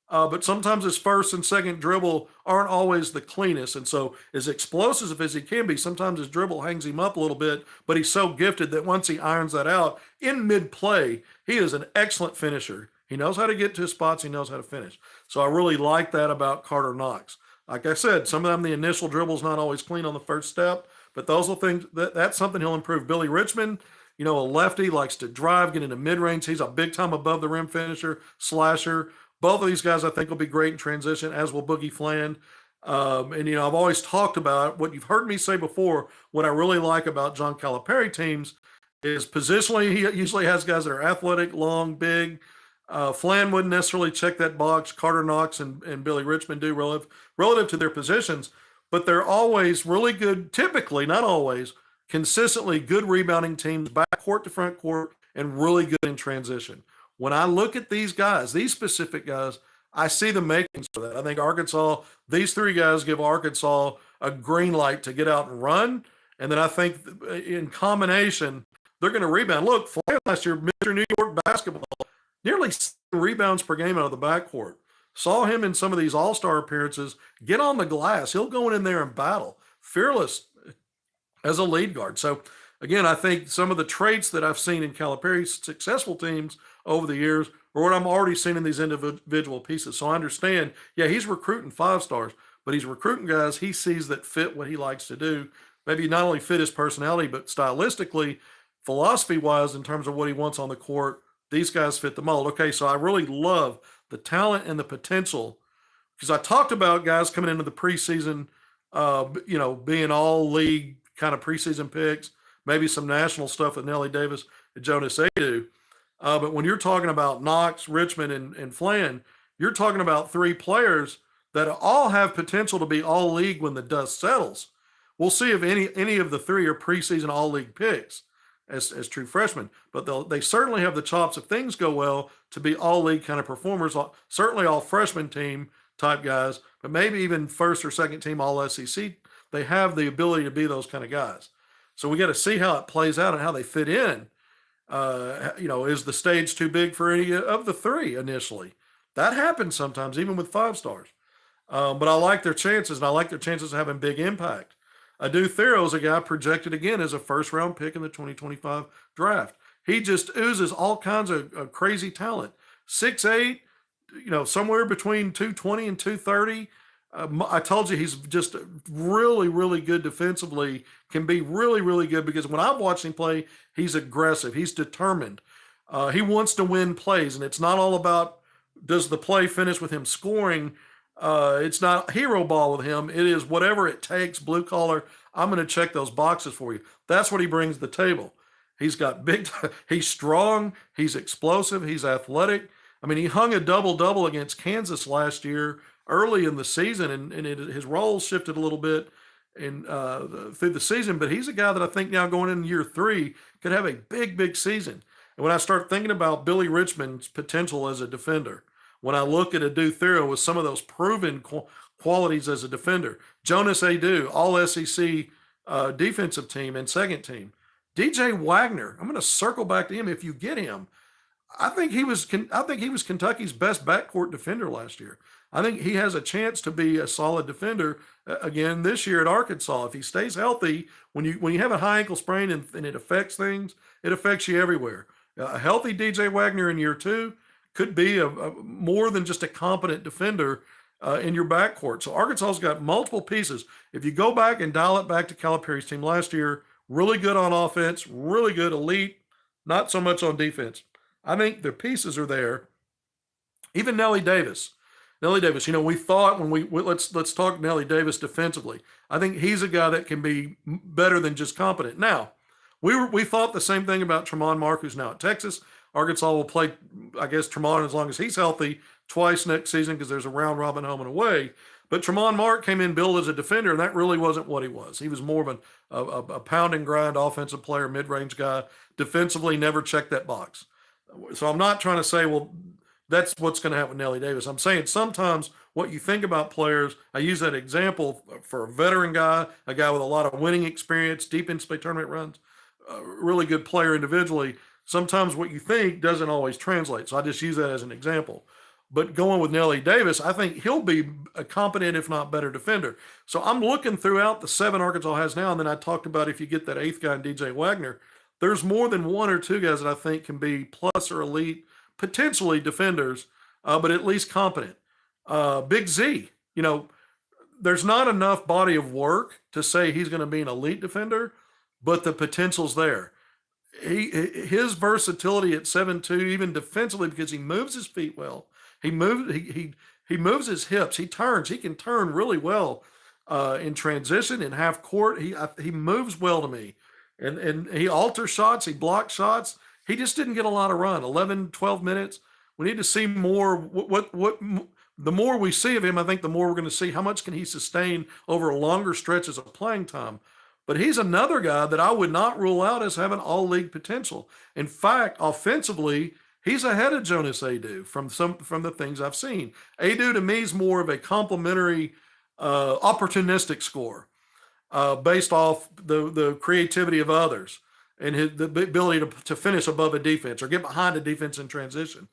but sometimes his first and second dribble aren't always the cleanest. And so as explosive as he can be, sometimes his dribble hangs him up a little bit, but he's so gifted that once he irons that out in mid-play, he is an excellent finisher. He knows how to get to his spots. He knows how to finish. So I really like that about Carter Knox. Like I said, some of them, the initial dribble's not always clean on the first step, but those are things that's something he'll improve. Billy Richmond, a lefty, likes to drive, get into mid-range. He's a big-time above-the-rim finisher, slasher. Both of these guys, I think, will be great in transition, as will Boogie Fland. I've always talked about what you've heard me say before. What I really like about John Calipari teams is positionally, he usually has guys that are athletic, long, big. Fland wouldn't necessarily check that box. Carter Knox and Billy Richmond do relative to their positions, but they're always really good, typically, not always, consistently good rebounding teams, backcourt to front court, and really good in transition. When I look at these guys, these specific guys, I see the makings for that. I think Arkansas, these three guys give Arkansas a green light to get out and run. And then I think in combination, they're going to rebound. Look, Fland last year, Mr. New York basketball, nearly 7 rebounds per game out of the backcourt. Saw him in some of these all-star appearances get on the glass. He'll go in there and battle. Fearless as a lead guard. So, again, I think some of the traits that I've seen in Calipari's successful teams over the years are what I'm already seeing in these individual pieces. So I understand, he's recruiting 5 stars, but he's recruiting guys he sees that fit what he likes to do. Maybe not only fit his personality, but stylistically, philosophy-wise, in terms of what he wants on the court, these guys fit the mold. Okay, so I really love the talent and the potential, because I talked about guys coming into the preseason, being all league kind of preseason picks, maybe some national stuff with Nellie Davis and Jonas Adu. But when you're talking about Knox, Richmond, and Fland, you're talking about 3 players that all have potential to be all league when the dust settles. We'll see if any of the 3 are preseason all league picks as true freshmen, but they certainly have the chops, if things go well, to be all league kind of performers. Certainly all freshman team type guys, but maybe even first or second team all SEC. They have the ability to be those kind of guys. So we got to see how it plays out and how they fit in. Is the stage too big for any of the 3 initially? That happens sometimes, even with 5 stars. But I like their chances, and I like their chances of having big impact. Adu Thero is a guy projected again as a first-round pick in the 2025 draft. He just oozes all kinds of crazy talent. 6'8", somewhere between 220 and 230. I told you he's just really, really good defensively, can be really, really good, because when I've watched him play, he's aggressive. He's determined. He wants to win plays, and it's not all about does the play finish with him scoring. It's not hero ball with him. It is whatever it takes, blue collar. I'm going to check those boxes for you. That's what he brings to the table. He's got he's strong. He's explosive. He's athletic. He hung a double-double against Kansas last year, early in the season, and his role shifted a little bit through the season. But he's a guy that I think now going into year 3 could have a big season. And when I start thinking about Billy Richmond's potential as a defender, when I look at Adu Thero with some of those proven qualities as a defender, Jonas Adu, all SEC defensive team and second team, DJ Wagner, I'm going to circle back to him if you get him. I think he was Kentucky's best backcourt defender last year. I think he has a chance to be a solid defender again this year at Arkansas if he stays healthy. When you have a high ankle sprain and it affects things, it affects you everywhere. A healthy DJ Wagner in year 2 could be a more than just a competent defender in your backcourt. So Arkansas's got multiple pieces. If you go back and dial it back to Calipari's team last year, really good on offense, really good elite, not so much on defense. I think the pieces are there. Even Nelly Davis, we thought when let's talk Nelly Davis defensively. I think he's a guy that can be better than just competent. Now, we thought the same thing about Tremont Mark, who's now at Texas. Arkansas will play, I guess, Tremont as long as he's healthy twice next season because there's a round robin home and away. But Tremont Mark came in billed as a defender, and that really wasn't what he was. He was more of a pound and grind offensive player, mid-range guy. Defensively, never checked that box. So I'm not trying to say, well, that's what's going to happen with Nelly Davis. I'm saying sometimes what you think about players, I use that example for a veteran guy, a guy with a lot of winning experience, deep NCAA tournament runs, a really good player individually. Sometimes what you think doesn't always translate. So I just use that as an example. But going with Nelly Davis, I think he'll be a competent, if not better, defender. So I'm looking throughout the 7 Arkansas has now, and then I talked about if you get that 8th guy in DJ Wagner, there's more than 1 or 2 guys that I think can be plus or elite, potentially defenders, but at least competent. Big Z, there's not enough body of work to say he's going to be an elite defender, but the potential's there. His versatility at 7'2", even defensively, because he moves his feet well. He moves his hips. He can turn really well in transition, in half court. He moves well to me. And he alters shots, he blocks shots. He just didn't get a lot of run, 11, 12 minutes. We need to see more. The more we see of him, I think the more we're going to see how much can he sustain over longer stretches of playing time. But he's another guy that I would not rule out as having all-league potential. In fact, offensively, he's ahead of Jonas Adu from the things I've seen. Adu to me is more of a complementary, opportunistic scorer. Based off the creativity of others and the ability to finish above a defense or get behind a defense in transition.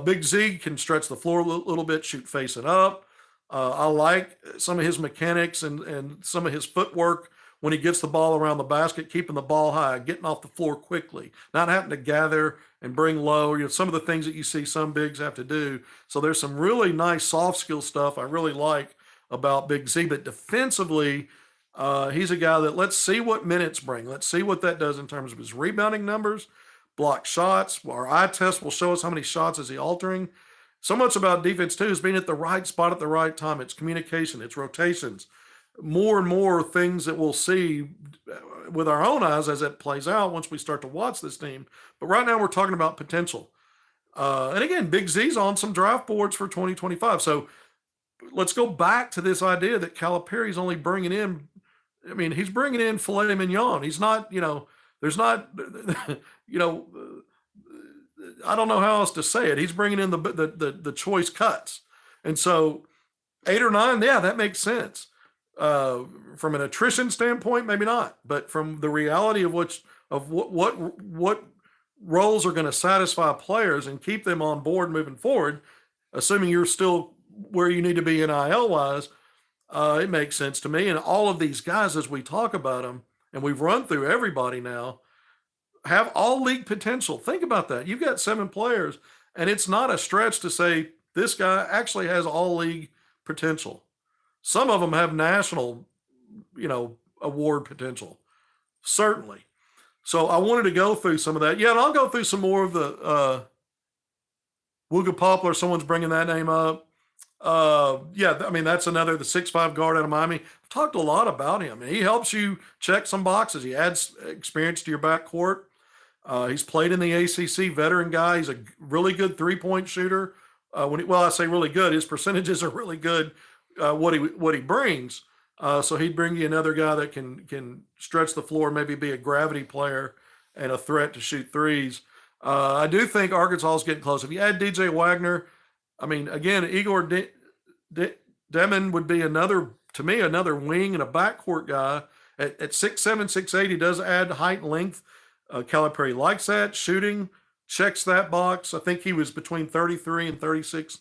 Big Z can stretch the floor a little bit, shoot facing up. I like some of his mechanics and some of his footwork when he gets the ball around the basket, keeping the ball high, getting off the floor quickly, not having to gather and bring low. Some of the things that you see some bigs have to do. So there's some really nice soft skill stuff I really like about Big Z. But defensively, he's a guy that let's see what minutes bring. Let's see what that does in terms of his rebounding numbers, block shots. Our eye test will show us how many shots is he altering. So much about defense, too, is being at the right spot at the right time. It's communication. It's rotations. More and more things that we'll see with our own eyes as it plays out once we start to watch this team. But right now we're talking about potential. And again, Big Z's on some draft boards for 2025. So let's go back to this idea that Calipari's only bringing in, he's bringing in filet mignon. He's not, there's not, I don't know how else to say it. He's bringing in the choice cuts. And so 8 or 9, yeah, that makes sense. From an attrition standpoint, maybe not, but from the reality of what roles are going to satisfy players and keep them on board moving forward, assuming you're still where you need to be NIL wise, it makes sense to me. And all of these guys, as we talk about them, and we've run through everybody now, have all league potential. Think about that. You've got 7 players, and it's not a stretch to say this guy actually has all league potential. Some of them have national, award potential, certainly. So I wanted to go through some of that. Yeah, and I'll go through some more of the Wooga Poplar. Someone's bringing that name up. That's another, the 6'5" guard out of Miami. I've talked a lot about him, and he helps you check some boxes. He adds experience to your backcourt. He's played in the ACC, veteran guy. He's a really good 3-point shooter. I say really good. His percentages are really good. What he brings. So he'd bring you another guy that can stretch the floor, maybe be a gravity player and a threat to shoot threes. I do think Arkansas is getting close. If you add DJ Wagner, I mean, again, Igor Demon would be another wing and a backcourt guy at 6'7", 6'8". He does add height and length. Calipari likes that. Shooting checks that box. I think he was between 33 and 36%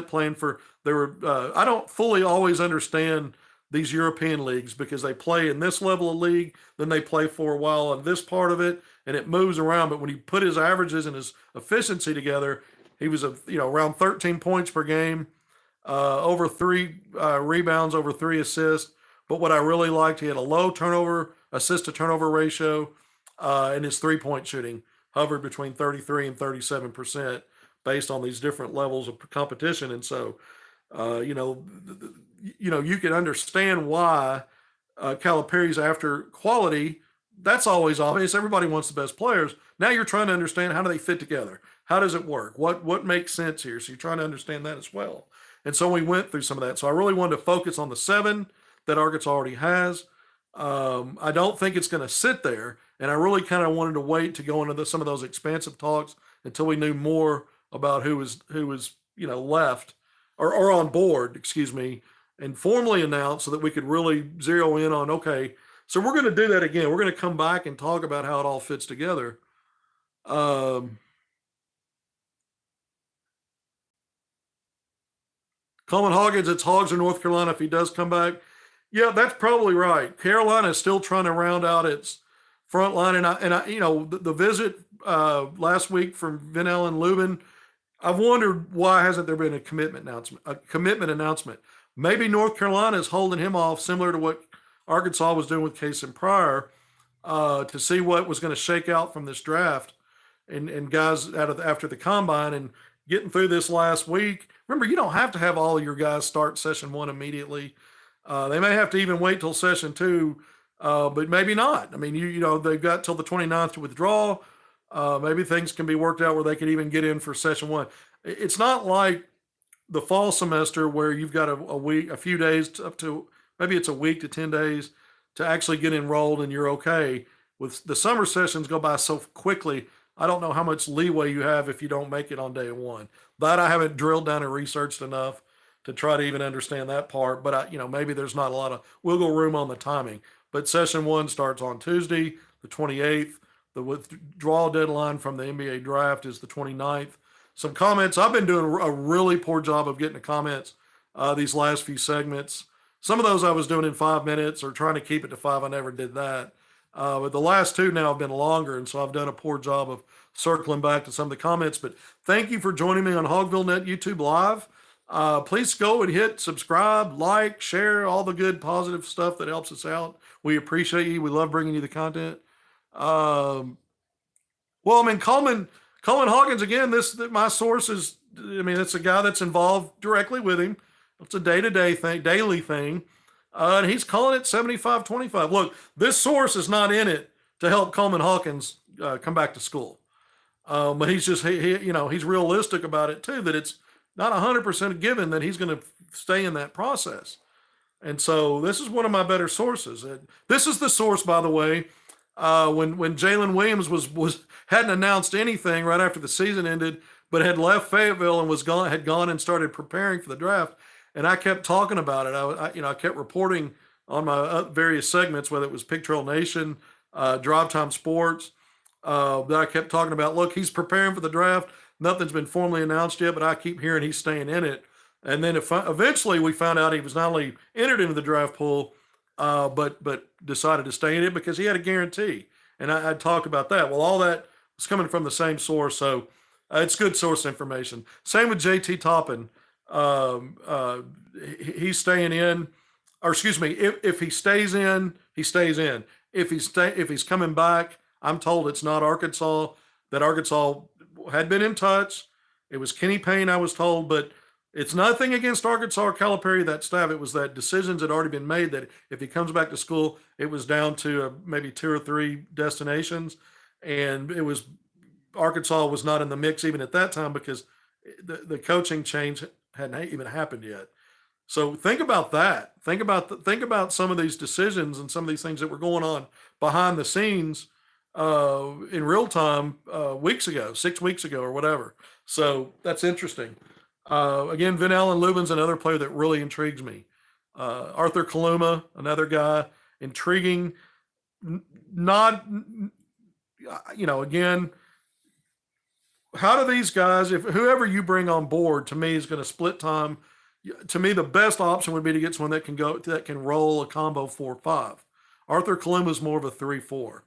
playing for. I don't fully always understand these European leagues because they play in this level of league, then they play for a while on this part of it, and it moves around. But when you put his averages and his efficiency together, he was around 13 points per game, over 3 rebounds, over 3 assists. But what I really liked, he had a low assist to turnover ratio, and his 3-point shooting hovered between 33 and 37% based on these different levels of competition. And so, you can understand why Calipari's after quality. That's always obvious. Everybody wants the best players. Now you're trying to understand, how do they fit together? How does it work? What makes sense here? So you're trying to understand that as well. And so we went through some of that. So I really wanted to focus on the 7 that Arkansas already has. I don't think it's going to sit there. And I really kind of wanted to wait to go into some of those expansive talks until we knew more about who was left or on board, excuse me, and formally announced so that we could really zero in on, okay, so we're going to do that again. We're going to come back and talk about how it all fits together. Coleman Hawkins, it's Hogs in North Carolina if he does come back. Yeah, that's probably right. Carolina is still trying to round out its front line. And I the visit last week from Van Allen Lubin, I've wondered why hasn't there been a commitment announcement. Maybe North Carolina is holding him off, similar to what Arkansas was doing with Case and Pryor, to see what was going to shake out from this draft and guys after the combine and getting through this last week. Remember, you don't have to have all of your guys start session 1 immediately. They may have to even wait till session 2, but maybe not. I mean, they've got till the 29th to withdraw. Maybe things can be worked out where they could even get in for session 1. It's not like the fall semester where you've got a few days up to maybe it's a week to 10 days to actually get enrolled and you're okay. With the summer sessions go by so quickly, I don't know how much leeway you have if you don't make it on day 1. That I haven't drilled down and researched enough to try to even understand that part. But maybe there's not a lot of wiggle room on the timing. But session 1 starts on Tuesday, the 28th. The withdrawal deadline from the NBA draft is the 29th. Some comments. I've been doing a really poor job of getting the comments these last few segments. Some of those I was doing in 5 minutes or trying to keep it to 5. I never did that. But the last 2 now have been longer, and so I've done a poor job of circling back to some of the comments. But thank you for joining me on HogvilleNET YouTube Live. Please go and hit subscribe, like, share, all the good, positive stuff that helps us out. We appreciate you. We love bringing you the content. Coleman Hawkins, again, my source is, it's a guy that's involved directly with him. It's a day-to-day thing, daily thing. And he's calling it 75-25. Look, this source is not in it to help Coleman Hawkins come back to school. But he's just, he's realistic about it too, that it's not 100% given that he's going to stay in that process. And so this is one of my better sources. This is the source, by the way, when Jalen Williams hadn't announced anything right after the season ended, but had left Fayetteville and had gone and started preparing for the draft. And I kept talking about it. I kept reporting on my various segments, whether it was Pig Trail Nation, Drive Time Sports, that I kept talking about, look, he's preparing for the draft. Nothing's been formally announced yet, but I keep hearing he's staying in it. And then eventually we found out he was not only entered into the draft pool, but decided to stay in it because he had a guarantee. And I talked about that. Well, all that was coming from the same source. So it's good source information. Same with JT Toppin. He's staying in, or excuse me, if he stays in, he stays in. If he's coming back, I'm told it's not Arkansas, that Arkansas had been in touch. It was Kenny Payne, I was told, but it's nothing against Arkansas or Calipari, that staff. It was that decisions had already been made that if he comes back to school, it was down to maybe 2 or 3 destinations. And it was Arkansas was not in the mix even at that time because the coaching change hadn't even happened yet. So think about that. Think about some of these decisions and some of these things that were going on behind the scenes in real time weeks ago, 6 weeks ago, or whatever. So that's interesting. Again, Vin Allen Lubin's another player that really intrigues me. Arthur Kaluma, another guy, intriguing. Not, again, how do these guys, if whoever you bring on board, to me is going to split time. To me, the best option would be to get someone that can roll a combo 4-5. Arthur Kaluma is more of a 3-4.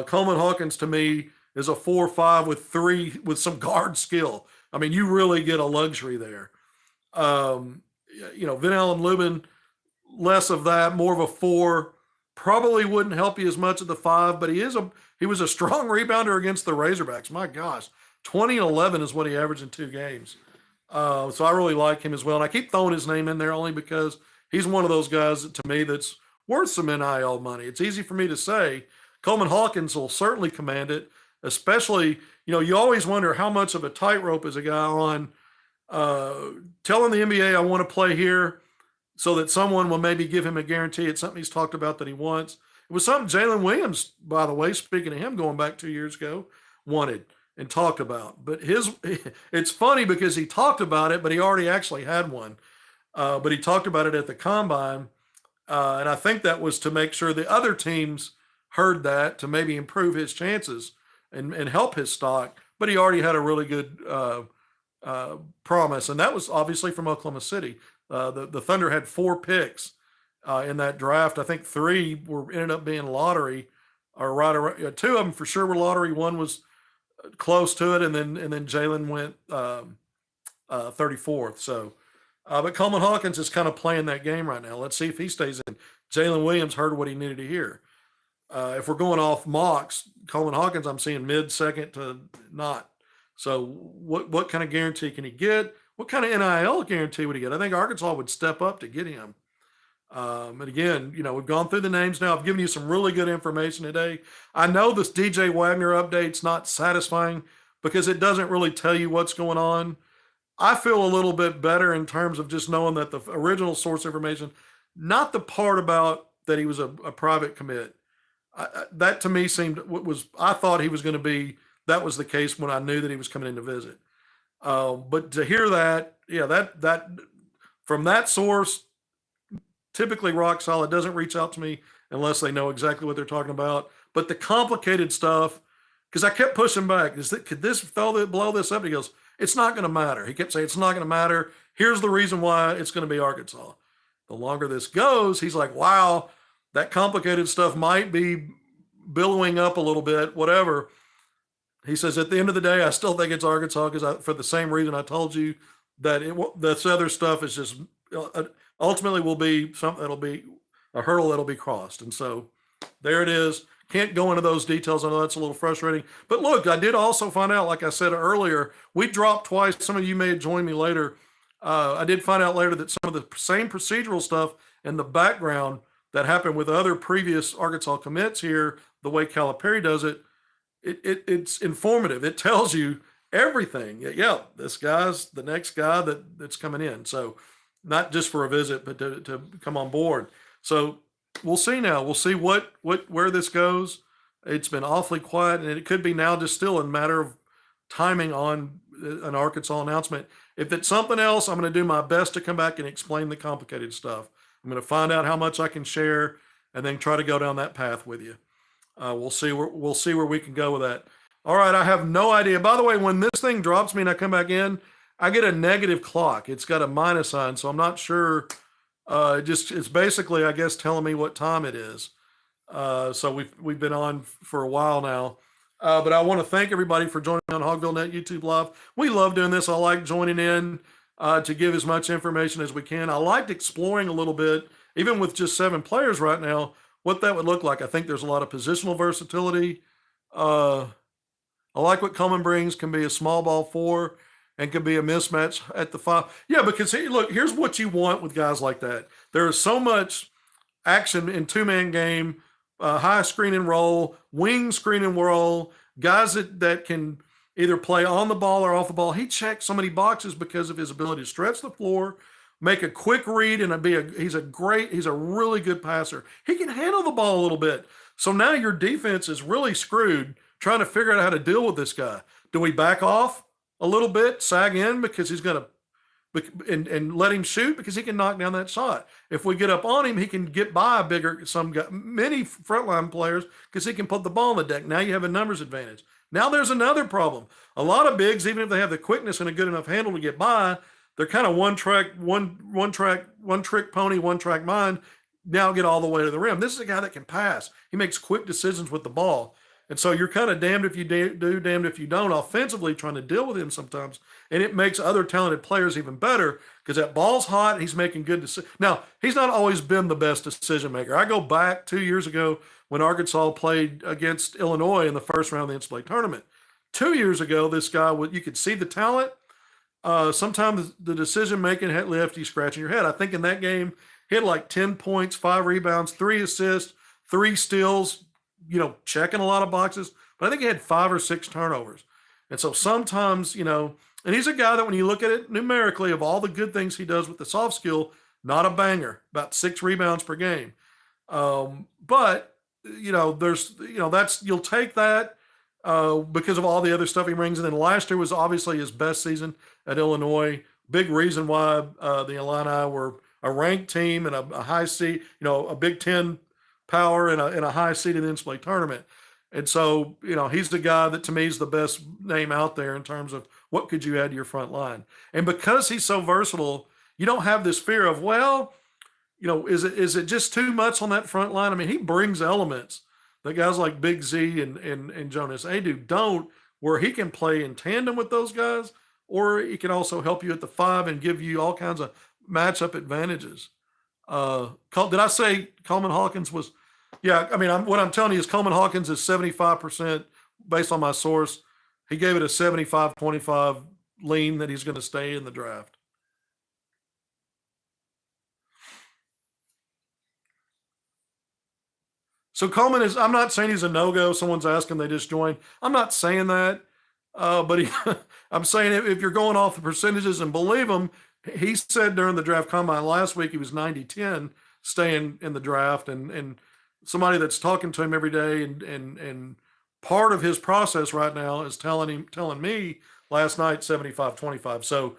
Coleman Hawkins to me is a 4-5 with some guard skill. I mean, you really get a luxury there. Vin Allen Lubin, less of that, more of a 4. Probably wouldn't help you as much at the 5, but he was a strong rebounder against the Razorbacks. My gosh, 20 and 11 is what he averaged in 2 games. So I really like him as well. And I keep throwing his name in there only because he's one of those guys to me that's worth some NIL money. It's easy for me to say. Coleman Hawkins will certainly command it, especially, you always wonder how much of a tightrope is a guy on telling the NBA, I want to play here, so that someone will maybe give him a guarantee. It's something he's talked about that he wants. It was something Jalen Williams, by the way, speaking of him going back 2 years ago, wanted and talked about. But it's funny because he talked about it, but he already actually had one. But he talked about it at the combine. And I think that was to make sure the other teams heard that, to maybe improve his chances and help his stock. But he already had a really good promise. And that was obviously from Oklahoma City. The Thunder had 4 picks in that draft. I think 3 ended up being lottery, or right around, 2 of them for sure were lottery. 1 was close to it, and then Jalen went 34th. So, but Coleman Hawkins is kind of playing that game right now. Let's see if he stays in. Jalen Williams heard what he needed to hear. If we're going off mocks, Coleman Hawkins, I'm seeing mid-second to not. So what kind of guarantee can he get? What kind of NIL guarantee would he get? I think Arkansas would step up to get him. And again, we've gone through the names now. I've given you some really good information today. I know this DJ Wagner update's not satisfying because it doesn't really tell you what's going on. I feel a little bit better in terms of just knowing that the original source information, not the part about that he was a private commit. That to me seemed I thought he was going to be, that was the case when I knew that he was coming in to visit. But to hear that, that from that source, typically rock solid, doesn't reach out to me unless they know exactly what they're talking about. But the complicated stuff, because I kept pushing back, could this blow this up? And he goes, it's not going to matter. He kept saying, it's not going to matter. Here's the reason why it's going to be Arkansas. The longer this goes, he's like, wow, that complicated stuff might be billowing up a little bit, whatever. He says, at the end of the day, I still think it's Arkansas because for the same reason I told you that this other stuff is just ultimately will be something that'll be a hurdle that'll be crossed. And so there it is. Can't go into those details. I know that's a little frustrating. But look, I did also find out, like I said earlier, we dropped twice. Some of you may have joined me later. I did find out later that some of the same procedural stuff in the background that happened with other previous Arkansas commits here, the way Calipari does it, it's informative. It tells you everything. Yeah, this guy's the next guy that's coming in. So not just for a visit, but to come on board. So we'll see now. We'll see where this goes. It's been awfully quiet, and it could be now just still a matter of timing on an Arkansas announcement. If it's something else, I'm going to do my best to come back and explain the complicated stuff. I'm going to find out how much I can share and then try to go down that path with you. We'll see where we can go with that. All right, I have no idea. By the way, when this thing drops me and I come back in, I get a negative clock. It's got a minus sign, so I'm not sure. It's basically, I guess, telling me what time it is. So we've been on for a while now. But I want to thank everybody for joining on HogvilleNET YouTube Live. We love doing this. I like joining in to give as much information as we can. I liked exploring a little bit, even with just 7 players right now, what that would look like. I think there's a lot of positional versatility. I like what Coleman brings. Can be a small ball 4 and can be a mismatch at the 5. Yeah, because look, here's what you want with guys like that. There is so much action in 2-man game, high screen and roll, wing screen and roll, guys that can either play on the ball or off the ball. He checks so many boxes because of his ability to stretch the floor, make a quick read, and he's a really good passer. He can handle the ball a little bit. So now your defense is really screwed trying to figure out how to deal with this guy. Do we back off a little bit, sag in because he's going to and let him shoot because he can knock down that shot. If we get up on him, he can get by many frontline players because he can put the ball on the deck. Now you have a numbers advantage. Now there's another problem. A lot of bigs, even if they have the quickness and a good enough handle to get by, they're kind of one trick pony, one track mind. Now get all the way to the rim. This is a guy that can pass. He makes quick decisions with the ball. And so you're kind of damned if you do, damned if you don't, offensively trying to deal with him sometimes. And it makes other talented players even better because that ball's hot. He's making good decisions. Now, he's not always been the best decision maker. I go back 2 years ago when Arkansas played against Illinois in the first round of the NCAA tournament. 2 years ago, this guy, you could see the talent. Sometimes the decision making left you scratching your head. I think in that game, he had like 10 points, 5 rebounds, 3 assists, 3 steals, checking a lot of boxes, but I think he had 5 or 6 turnovers. And so sometimes, and he's a guy that when you look at it numerically of all the good things he does with the soft skill, not a banger, about 6 rebounds per game. But you'll take that because of all the other stuff he brings. And then last year was obviously his best season at Illinois. Big reason why the Illini were a ranked team and a high seed, a Big Ten power and a high seed in the NCAA tournament. And so, he's the guy that to me is the best name out there in terms of what could you add to your front line. And because he's so versatile, you don't have this fear of, is it just too much on that front line? I mean, he brings elements that guys like Big Z and Jonas Adu don't, where he can play in tandem with those guys, or he can also help you at the 5 and give you all kinds of matchup advantages. Did I say Coleman Hawkins was? Yeah, I mean, what I'm telling you is Coleman Hawkins is 75% based on my source. He gave it a 75-25 lean that he's going to stay in the draft. So Coleman I'm not saying he's a no-go. Someone's asking, they just joined. I'm not saying that, but I'm saying if you're going off the percentages and believe him, he said during the draft combine last week he was 90-10 staying in the draft, and somebody that's talking to him every day and part of his process right now is telling me last night 75-25. So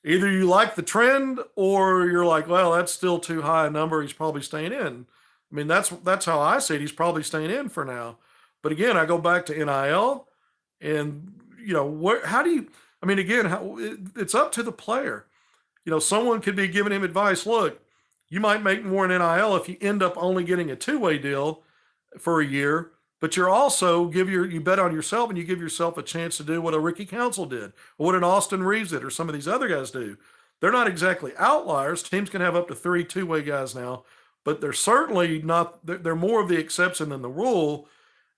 either you like the trend or you're like, well, that's still too high a number. He's probably staying in. I mean, that's how I see it. He's probably staying in for now. But again, I go back to NIL and it's up to the player. Someone could be giving him advice. Look, you might make more in NIL if you end up only getting a 2-way deal for a year, but you're also you bet on yourself and you give yourself a chance to do what a Ricky Council did or what an Austin Reeves did or some of these other guys do. They're not exactly outliers. Teams can have up to 3 2-way guys now, but they're certainly not, they're more of the exception than the rule.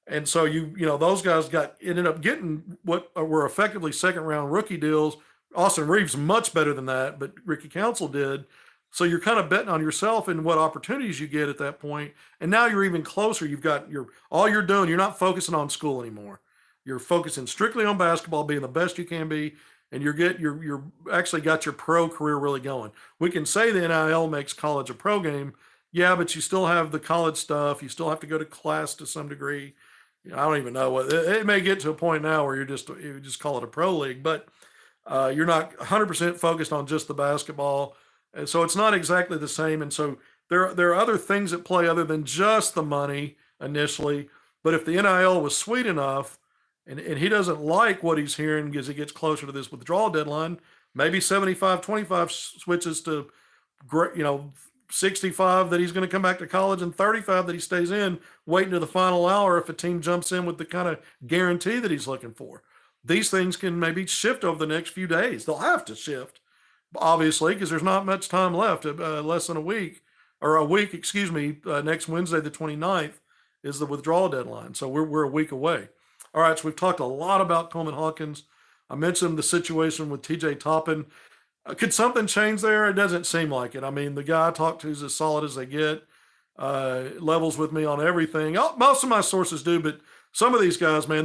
And so those guys ended up getting what were effectively second round rookie deals. Austin Reeves much better than that, but Ricky Council did. So you're kind of betting on yourself and what opportunities you get at that point. And now you're even closer. You've got all you're doing. You're not focusing on school anymore. You're focusing strictly on basketball, being the best you can be, and you're actually got your pro career really going. We can say the NIL makes college a pro game, yeah, but you still have the college stuff. You still have to go to class to some degree. I don't even know what it may get to a point now where you just call it a pro league, but you're not 100% focused on just the basketball. And so it's not exactly the same. And so there are other things at play other than just the money initially. But if the NIL was sweet enough and he doesn't like what he's hearing as he gets closer to this withdrawal deadline, maybe 75-25 switches to, 65 that he's going to come back to college and 35 that he stays in, waiting to the final hour if a team jumps in with the kind of guarantee that he's looking for. These things can maybe shift over the next few days. They'll have to shift, obviously, because there's not much time left, less than a week, next Wednesday, the 29th, is the withdrawal deadline. So we're a week away. All right, so we've talked a lot about Coleman Hawkins. I mentioned the situation with TJ Toppin. Could something change there? It doesn't seem like it. I mean, the guy I talked to is as solid as they get, levels with me on everything. Most of my sources do, but some of these guys, man,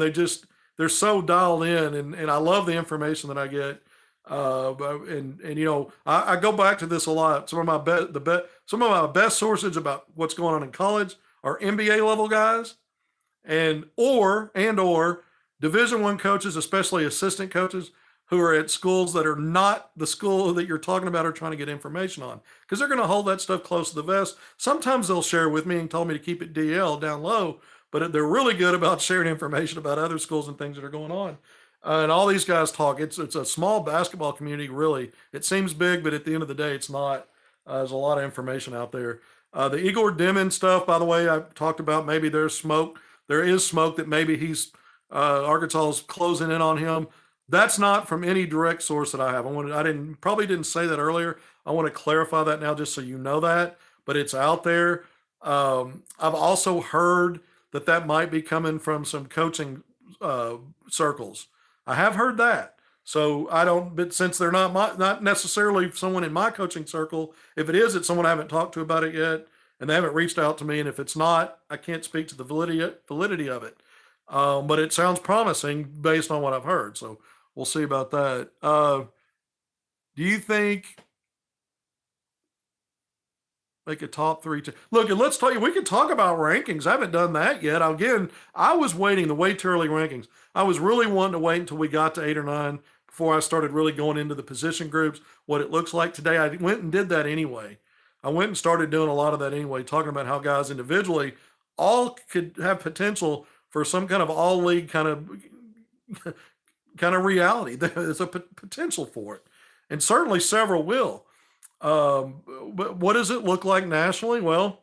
they're so dialed in, and I love the information that I get. I go back to this a lot. Some of my best sources about what's going on in college are NBA level guys and or Division I coaches, especially assistant coaches who are at schools that are not the school that you're talking about or trying to get information on, because they're going to hold that stuff close to the vest. Sometimes they'll share with me and tell me to keep it DL down low, but they're really good about sharing information about other schools and things that are going on. And all these guys talk. It's a small basketball community, really. It seems big, but at the end of the day, it's not. There's a lot of information out there. The Igor Dimin stuff, by the way, I talked about. Maybe there's smoke. There is smoke that maybe Arkansas is closing in on him. That's not from any direct source that I have. Probably didn't say that earlier. I want to clarify that now, just so you know that. But it's out there. I've also heard that might be coming from some coaching circles. I have heard that. So but since they're not necessarily someone in my coaching circle, if it is, it's someone I haven't talked to about it yet, and they haven't reached out to me. And if it's not, I can't speak to the validity of it. But it sounds promising based on what I've heard. So we'll see about that. Do you think make a top three? Look, and let's tell you, we can talk about rankings. I haven't done that yet. Again, I was waiting the way too early rankings. I was really wanting to wait until we got to 8 or 9 before I started really going into the position groups, what it looks like today. I went and did that anyway. I went and started doing a lot of that anyway, talking about how guys individually all could have potential for some kind of all league kind of reality. There's a potential for it, and certainly several will. But what does it look like nationally? Well,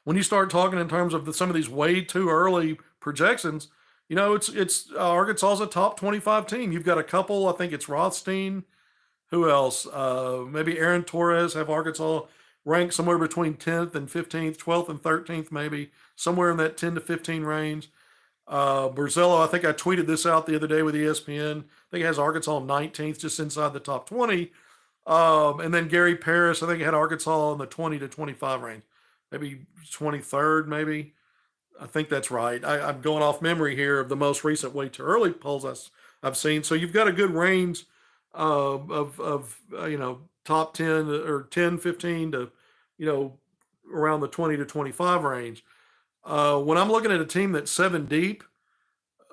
when you start talking in terms of some of these way too early projections, it's Arkansas's a top 25 team. You've got a couple. I think it's Rothstein. Who else? Maybe Aaron Torres have Arkansas ranked somewhere between 10th and 15th, 12th and 13th, maybe somewhere in that 10 to 15 range. Borzello, I think I tweeted this out the other day with ESPN. I think it has Arkansas 19th, just inside the top 20. And then Gary Parrish, I think, had Arkansas in the 20 to 25 range, maybe 23rd, maybe. I think that's right. I'm going off memory here of the most recent way too early polls I've seen. So you've got a good range of top 10 or 10, 15 to, around the 20 to 25 range. When I'm looking at a team that's 7 deep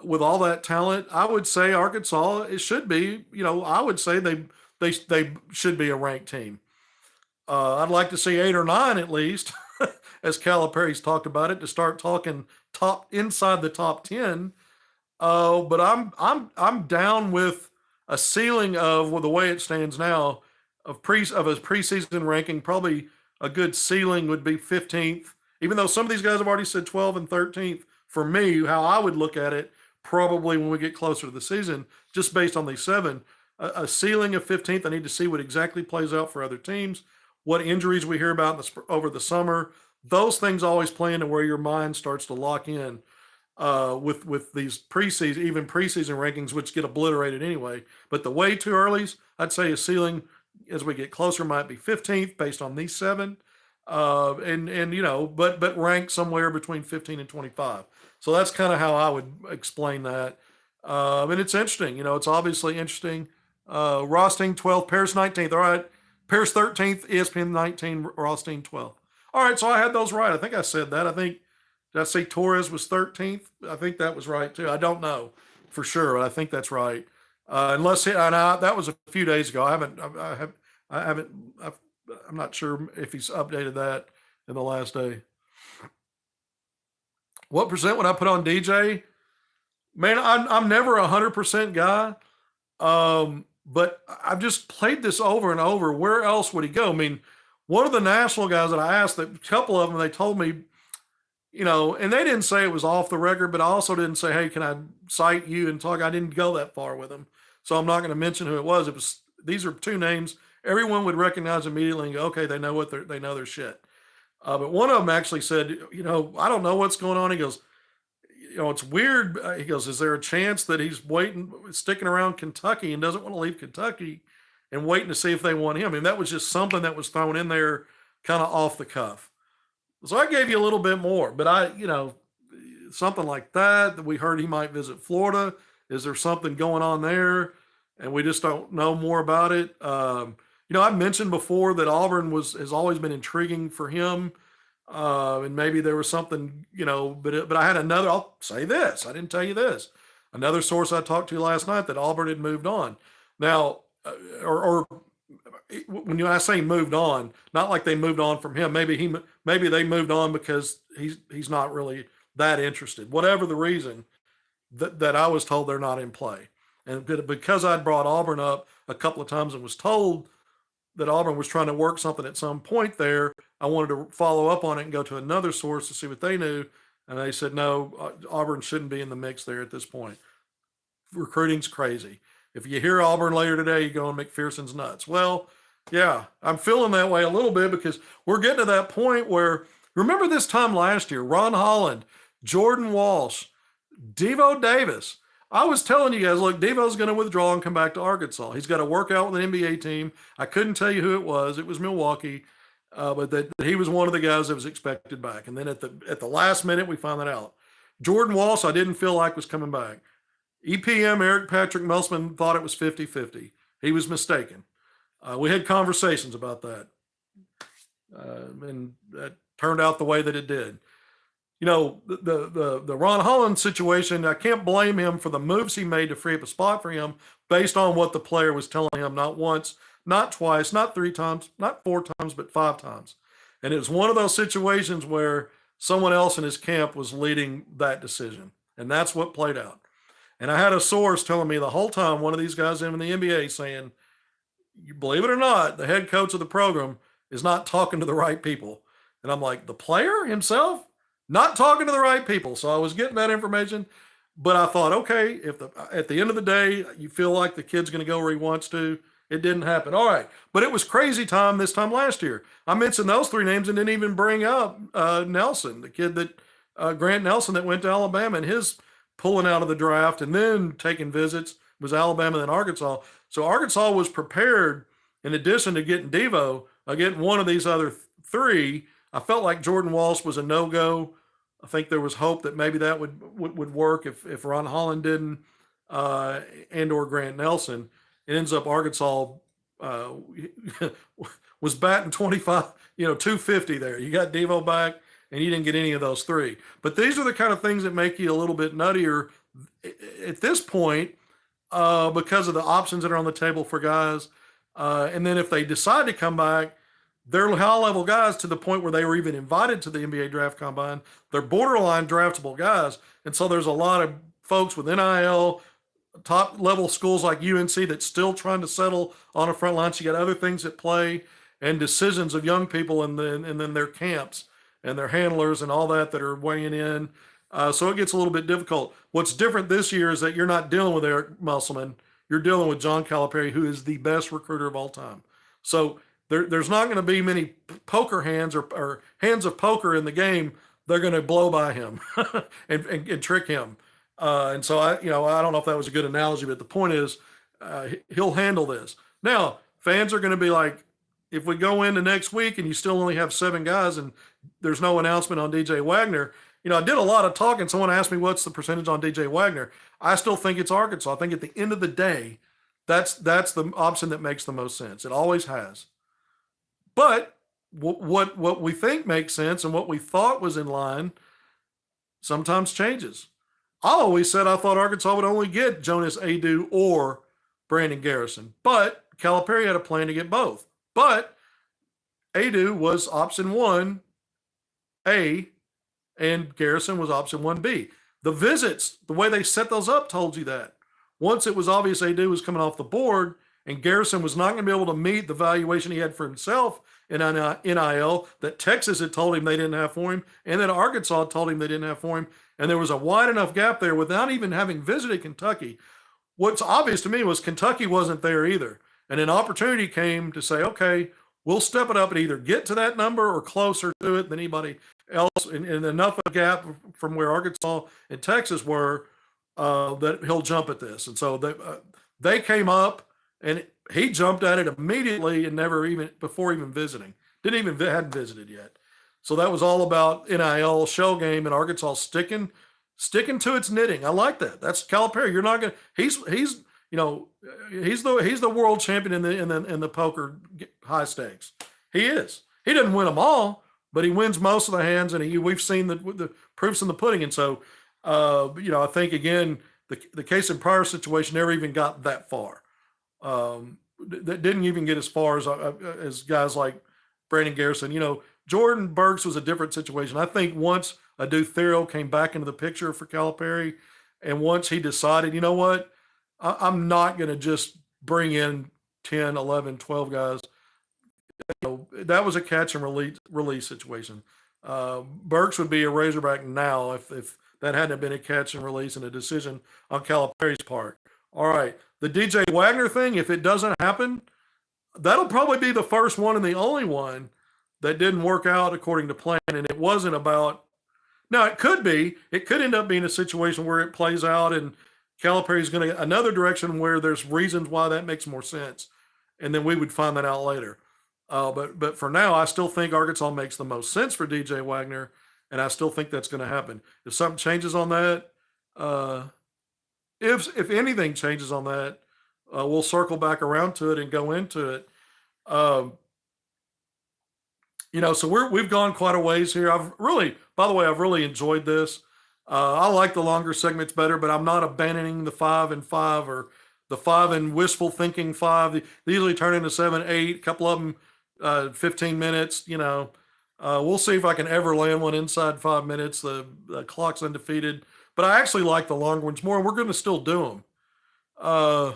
with all that talent, I would say Arkansas, it should be, I would say they should be a ranked team. I'd like to see 8 or 9 at least, as Calipari's talked about it, to start talking inside the top 10. But I'm down with a ceiling of the way it stands now of a preseason ranking. Probably a good ceiling would be 15th, even though some of these guys have already said 12th and 13th. For me, how I would look at it, probably when we get closer to the season, just based on these 7. A ceiling of 15th. I need to see what exactly plays out for other teams, what injuries we hear about over the summer. Those things always play into where your mind starts to lock in with these preseason rankings, which get obliterated anyway. But the way too early's, I'd say a ceiling as we get closer might be 15th based on these 7, but ranked somewhere between 15 and 25. So that's kind of how I would explain that. And it's interesting. It's obviously interesting. Rothstein 12th, Paris 19th. All right. Paris 13th, ESPN 19, Rothstein 12th. All right. So I had those right. I think I said that. Did I say Torres was 13th? I think that was right too. I don't know for sure, but I think that's right. That was a few days ago. I'm not sure if he's updated that in the last day. What percent would I put on DJ? Man, I'm never 100% guy. But I've just played this over and over. Where else would he go? I mean, one of the national guys that I asked, a couple of them, they told me, and they didn't say it was off the record, but I also didn't say, hey, can I cite you and talk? I didn't go that far with them. So I'm not going to mention who it was. These are 2 names everyone would recognize immediately and go, okay, they know their shit. But one of them actually said, I don't know what's going on. He goes, it's weird. He goes, is there a chance that he's sticking around Kentucky and doesn't want to leave Kentucky and waiting to see if they want him? And that was just something that was thrown in there kind of off the cuff. So I gave you a little bit more, but something like that. We heard he might visit Florida. Is there something going on there? And we just don't know more about it. I mentioned before that Auburn has always been intriguing for him. And maybe there was something, but I had another, I'll say this. I didn't tell you this. Another source I talked to last night that Auburn had moved on. Now, or when I say moved on, not like they moved on from him. Maybe they moved on because he's not really that interested. Whatever the reason that I was told they're not in play. And because I'd brought Auburn up a couple of times and was told that Auburn was trying to work something at some point there, I wanted to follow up on it and go to another source to see what they knew. And they said, no, Auburn shouldn't be in the mix there at this point. Recruiting's crazy. If you hear Auburn later today, you're going McPherson's nuts. Well, yeah, I'm feeling that way a little bit because we're getting to that point where, remember this time last year, Ron Holland, Jordan Walsh, Devo Davis. I was telling you guys, look, Devo's going to withdraw and come back to Arkansas. He's got to work out with an NBA team. I couldn't tell you who it was. It was Milwaukee, but that he was one of the guys that was expected back. And then at the last minute, we found that out. Jordan Walsh, I didn't feel like was coming back. EPM, Eric Patrick Musselman, thought it was 50-50. He was mistaken. We had conversations about that. And that turned out the way that it did. The Ron Holland situation, I can't blame him for the moves he made to free up a spot for him based on what the player was telling him, not once, not twice, not 3 times, not 4 times, but 5 times. And it was one of those situations where someone else in his camp was leading that decision. And that's what played out. And I had a source telling me the whole time, one of these guys in the NBA saying, you believe it or not, the head coach of the program is not talking to the right people. And I'm like, the player himself? Not talking to the right people. So I was getting that information, but I thought, okay, if at the end of the day, you feel like the kid's going to go where he wants to, it didn't happen. All right. But it was crazy time this time last year. I mentioned those 3 names and didn't even bring up Nelson, the kid that Grant Nelson that went to Alabama and his pulling out of the draft and then taking visits was Alabama and then Arkansas. So Arkansas was prepared in addition to getting Devo, getting one of these other 3. I felt like Jordan Walsh was a no-go. I think there was hope that maybe that would work if Ron Holland didn't, and or Grant Nelson. It ends up Arkansas was batting 25, 250 there. You got Devo back, and you didn't get any of those 3. But these are the kind of things that make you a little bit nuttier at this point because of the options that are on the table for guys. And then if they decide to come back, they're high-level guys to the point where they were even invited to the NBA Draft Combine. They're borderline draftable guys. And so there's a lot of folks with NIL, top-level schools like UNC that's still trying to settle on a front line. So you got other things at play and decisions of young people and then their camps and their handlers and all that are weighing in. So it gets a little bit difficult. What's different this year is that you're not dealing with Eric Musselman. You're dealing with John Calipari, who is the best recruiter of all time. So there's not going to be many poker hands or hands of poker in the game. They're going to blow by him and trick him. And so I don't know if that was a good analogy, but the point is he'll handle this. Now, fans are going to be like, if we go into next week and you still only have 7 guys and there's no announcement on DJ Wagner, I did a lot of talking. Someone asked me what's the percentage on DJ Wagner. I still think it's Arkansas. I think at the end of the day, that's the option that makes the most sense. It always has. But what we think makes sense and what we thought was in line sometimes changes. I always said I thought Arkansas would only get Jonas Adu or Brandon Garrison, but Calipari had a plan to get both. But Adu was option 1A and Garrison was option 1B. The visits, the way they set those up told you that. Once it was obvious Adu was coming off the board and Garrison was not going to be able to meet the valuation he had for himself in NIL that Texas had told him they didn't have for him, and that Arkansas told him they didn't have for him, and there was a wide enough gap there without even having visited Kentucky. What's obvious to me was Kentucky wasn't there either, and an opportunity came to say, okay, we'll step it up and either get to that number or closer to it than anybody else, and enough of a gap from where Arkansas and Texas were that he'll jump at this. And so they came up, and he jumped at it immediately and never even before even visiting. Hadn't visited yet. So that was all about NIL shell game and Arkansas sticking sticking to its knitting. I like that. That's Calipari. You're not gonna. He's he's the world champion in the poker high stakes. He is. He doesn't win them all, but he wins most of the hands, and we've seen the proofs in the pudding. And so, I think again, the case in prior situation never even got that far. That didn't even get as far as guys like Brandon Garrison. Jordan Burks was a different situation. I think once Adu Thero came back into the picture for Calipari, and once he decided, you know what, I'm not going to just bring in 10, 11, 12 guys. That was a catch and release situation. Burks would be a Razorback now if that hadn't been a catch and release and a decision on Calipari's part. All right. The DJ Wagner thing, if it doesn't happen, that'll probably be the first one and the only one that didn't work out according to plan. And it wasn't about, now it could be, it could end up being a situation where it plays out and Calipari's going to another direction where there's reasons why that makes more sense. And then we would find that out later. But for now, I still think Arkansas makes the most sense for DJ Wagner. And I still think that's going to happen. If something changes on that, if anything changes on that, we'll circle back around to it and go into it. So we've gone quite a ways here. By the way, I've really enjoyed this. I like the longer segments better, but I'm not abandoning the 5 and 5 or the 5 and wishful thinking 5. They usually turn into 7, 8, a couple of them 15 minutes. We'll see if I can ever land one inside 5 minutes. The clock's undefeated. But I actually like the longer ones more, and we're going to still do them. The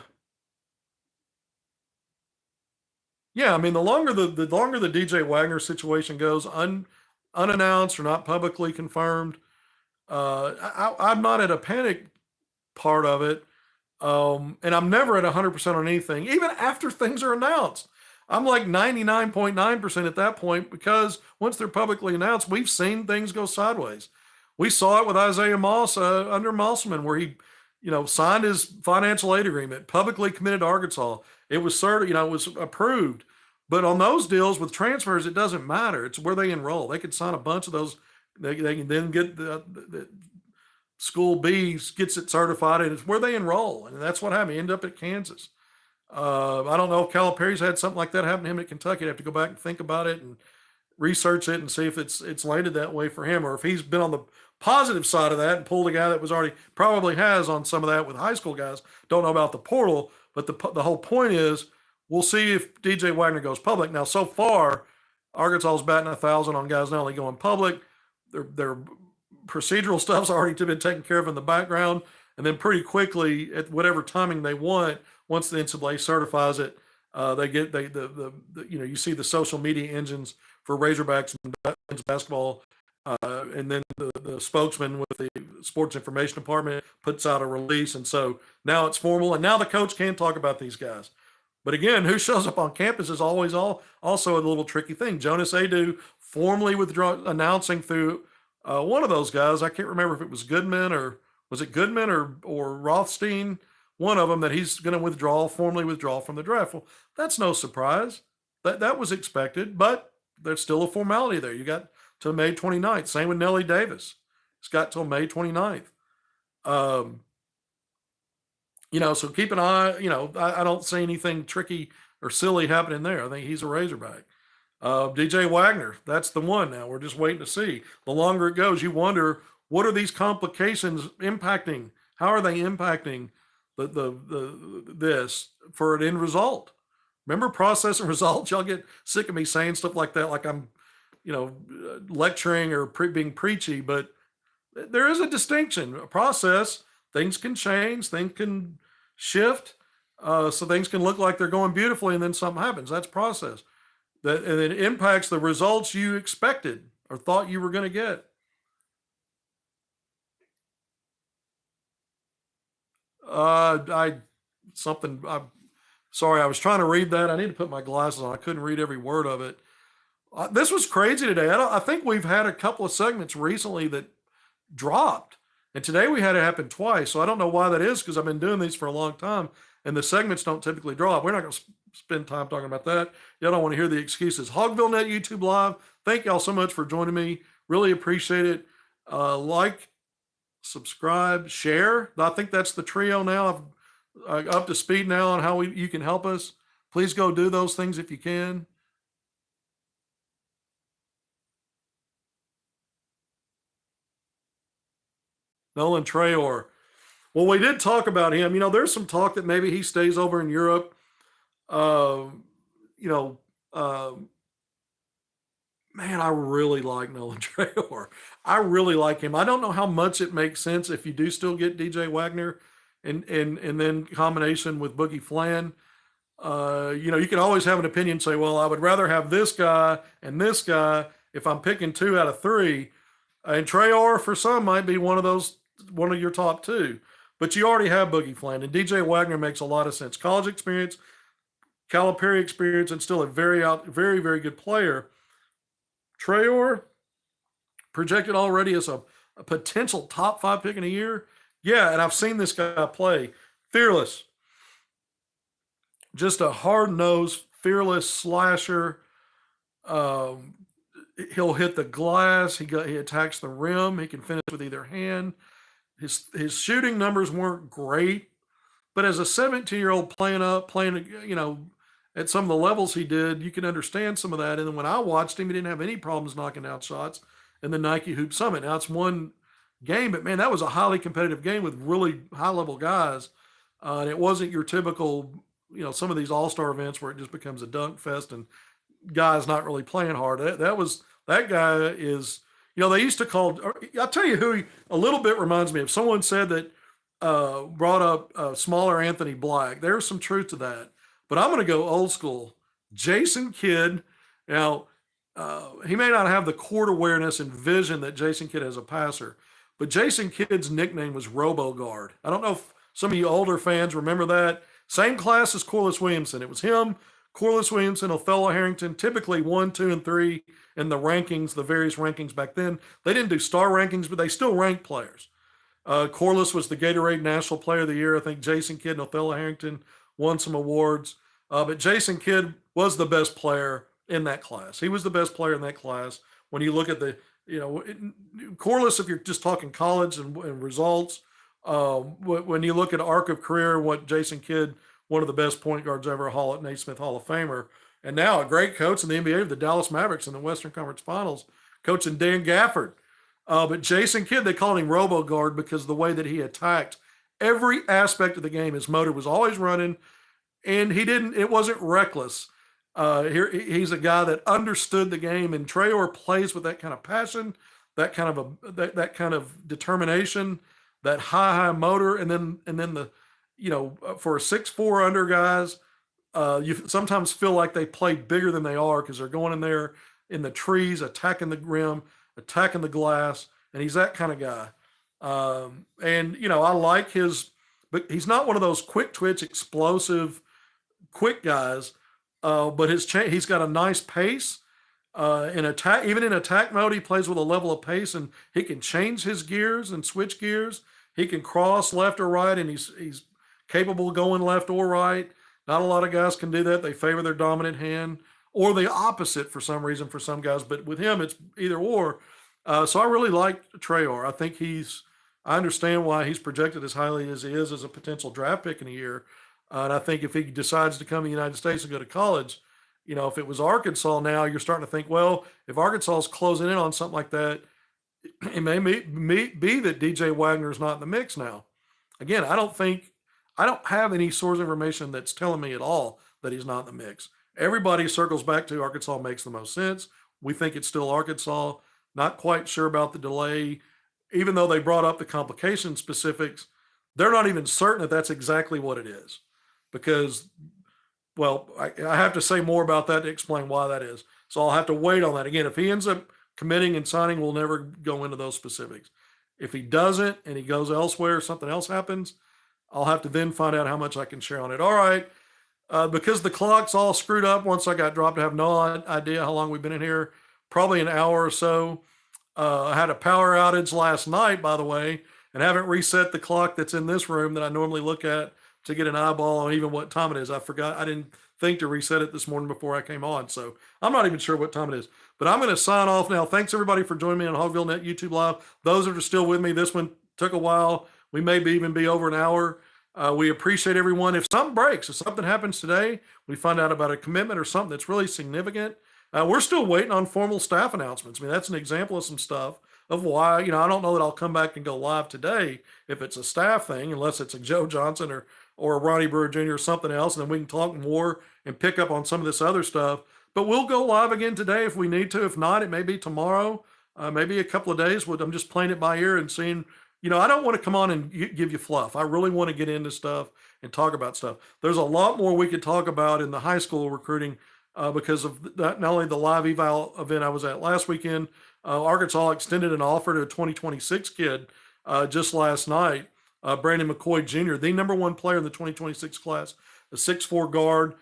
longer the DJ Wagner situation goes, unannounced or not publicly confirmed, I'm not at a panic part of it, and I'm never at 100% on anything, even after things are announced. I'm like 99.9% at that point because once they're publicly announced, we've seen things go sideways. We saw it with Isaiah Moss under Musselman, where he, signed his financial aid agreement, publicly committed to Arkansas. It was certain, it was approved. But on those deals with transfers, it doesn't matter. It's where they enroll. They could sign a bunch of those. They can then get the school B gets it certified, and it's where they enroll. And that's what happened. He ended up at Kansas. I don't know if Calipari's had something like that happen to him at Kentucky. I'd have to go back and think about it and research it and see if it's landed that way for him, or if he's been on the positive side of that and pulled a guy that was already probably has on some of that with high school guys. Don't know about the portal, but the whole point is we'll see if DJ Wagner goes public. Now, so far, Arkansas's batting 1,000 on guys not only going public, their procedural stuff's already been taken care of in the background, and then pretty quickly at whatever timing they want, once the NCAA certifies it, you see the social media engines for Razorbacks and men's basketball, and then the spokesman with the sports information department puts out a release, and so now it's formal, and now the coach can talk about these guys. But again, who shows up on campus is always also a little tricky thing. Jonas Adu formally announcing through one of those guys. I can't remember if it was Goodman or Rothstein, one of them, that he's going to formally withdraw from the draft. Well, that's no surprise. That was expected, but there's still a formality there. You got till May 29th. Same with Nellie Davis. It's got till May 29th. So keep an eye. I don't see anything tricky or silly happening there. I think he's a Razorback. DJ Wagner, that's the one now. We're just waiting to see. The longer it goes, you wonder, what are these complications impacting? How are they impacting this for an end result? Remember process and results? Y'all get sick of me saying stuff like that, like I'm, lecturing or being preachy, but there is a distinction. A process, things can change, things can shift, so things can look like they're going beautifully, and then something happens. That's process. And it impacts the results you expected or thought you were going to get. I'm sorry, I was trying to read that. I need to put my glasses on. I couldn't read every word of it. This was crazy today. I think we've had a couple of segments recently that dropped, and today we had it happen twice. So I don't know why that is, because I've been doing these for a long time, and the segments don't typically drop. We're not going to spend time talking about that. Y'all don't want to hear the excuses. HogvilleNET YouTube Live. Thank y'all so much for joining me. Really appreciate it. Like, subscribe, share. I think that's the trio now. I'm up to speed now on how you can help us. Please go do those things if you can. Nolan Traore. Well, we did talk about him. There's some talk that maybe he stays over in Europe. Man, I really like Nolan Traore. I really like him. I don't know how much it makes sense if you do still get DJ Wagner and then combination with Boogie Flan. You can always have an opinion, say, well, I would rather have this guy and this guy if I'm picking 2 out of 3. And Traore for some might be one of your top 2. But you already have Boogie Flan, and DJ Wagner makes a lot of sense. College experience, Calipari experience, and still a very, very good player. Traore projected already as a potential top 5 pick in a year. Yeah, and I've seen this guy play. Fearless. Just a hard-nosed, fearless slasher. He'll hit the glass. He attacks the rim. He can finish with either hand. His shooting numbers weren't great, but as a 17-year-old playing, at some of the levels he did, you can understand some of that. And then when I watched him, he didn't have any problems knocking out shots in the Nike Hoop Summit. Now it's one game, but man, that was a highly competitive game with really high-level guys. And it wasn't your typical, some of these all-star events where it just becomes a dunk fest and guys not really playing hard. That guy is, they used to call, I'll tell you who he a little bit reminds me of. Someone said that, brought up smaller Anthony Black. There's some truth to that. But I'm going to go old school. Jason Kidd. Now, he may not have the court awareness and vision that Jason Kidd has as a passer, but Jason Kidd's nickname was RoboGuard. I don't know if some of you older fans remember that. Same class as Corliss Williamson. It was him, Corliss Williamson, Othello Harrington, typically 1, 2, and 3 in the rankings, the various rankings back then. They didn't do star rankings, but they still ranked players. Corliss was the Gatorade National Player of the Year. I think Jason Kidd and Othello Harrington won some awards. But Jason Kidd was the best player in that class. He was the best player in that class. When you look at Corliss, if you're just talking college and results, when you look at arc of career, what Jason Kidd, one of the best point guards ever, Naismith Hall of Famer, and now a great coach in the NBA of the Dallas Mavericks in the Western Conference Finals, coaching Dan Gafford. But Jason Kidd, they called him RoboGuard because of the way that he attacked every aspect of the game. His motor was always running. And it wasn't reckless. He's a guy that understood the game, and Traore plays with that kind of passion, that kind of determination, that high motor, and then for a 6'4" under guys, you sometimes feel like they play bigger than they are because they're going in there in the trees, attacking the rim, attacking the glass, and he's that kind of guy. I like but he's not one of those quick twitch, explosive, quick guys, but he's got a nice pace. In attack, even in attack mode, he plays with a level of pace, and he can change his gears and switch gears. He can cross left or right, and he's capable of going left or right. Not a lot of guys can do that. They favor their dominant hand or the opposite for some reason for some guys, but with him, it's either or. So I really like Traore. I think I understand why he's projected as highly as he is as a potential draft pick in a year. And I think if he decides to come to the United States and go to college, if it was Arkansas now, you're starting to think, well, if Arkansas is closing in on something like that, it may be that DJ Wagner is not in the mix now. Again, I don't have any source information that's telling me at all that he's not in the mix. Everybody circles back to Arkansas makes the most sense. We think it's still Arkansas. Not quite sure about the delay. Even though they brought up the complication specifics, they're not even certain that that's exactly what it is. Because, well, I have to say more about that to explain why that is. So I'll have to wait on that. Again, if he ends up committing and signing, we'll never go into those specifics. If he doesn't and he goes elsewhere, something else happens, I'll have to then find out how much I can share on it. All right. Because the clock's all screwed up once I got dropped, I have no idea how long we've been in here. Probably an hour or so. I had a power outage last night, by the way, and haven't reset the clock that's in this room that I normally look at to get an eyeball on even what time it is. I forgot. I didn't think to reset it this morning before I came on. So I'm not even sure what time it is. But I'm going to sign off now. Thanks, everybody, for joining me on HogvilleNET YouTube Live. Those that are still with me, this one took a while. We may even be over an hour. We appreciate everyone. If something breaks, if something happens today, we find out about a commitment or something that's really significant, we're still waiting on formal staff announcements. I mean, that's an example of some stuff of why, I don't know that I'll come back and go live today if it's a staff thing, unless it's a Joe Johnson or a Ronnie Brewer Jr. or something else, and then we can talk more and pick up on some of this other stuff. But we'll go live again today if we need to. If not, it may be tomorrow, maybe a couple of days. I'm just playing it by ear and seeing. I don't want to come on and give you fluff. I really want to get into stuff and talk about stuff. There's a lot more we could talk about in the high school recruiting because of that, not only the live eval event I was at last weekend. Arkansas extended an offer to a 2026 kid just last night, Brandon McCoy Jr., the number one player in the 2026 class, a 6'4" guard,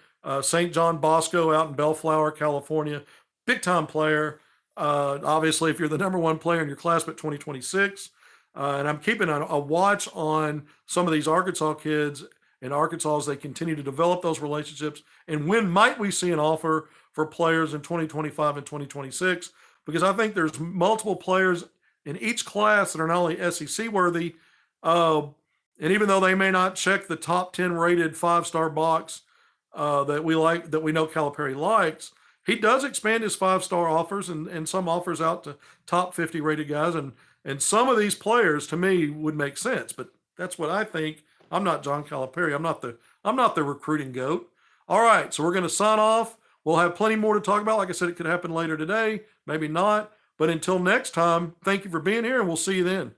St. John Bosco out in Bellflower, California, big time player. Obviously, if you're the number one player in your class, but 2026. And I'm keeping a watch on some of these Arkansas kids in Arkansas as they continue to develop those relationships. And when might we see an offer for players in 2025 and 2026? Because I think there's multiple players in each class that are not only SEC worthy, and even though they may not check the top 10 rated 5-star box that we know Calipari likes, he does expand his 5-star offers and some offers out to top 50 rated guys. And some of these players, to me, would make sense, but that's what I think. I'm not John Calipari. I'm not the recruiting goat. All right, so we're going to sign off. We'll have plenty more to talk about. Like I said, it could happen later today, maybe not. But until next time, thank you for being here, and we'll see you then.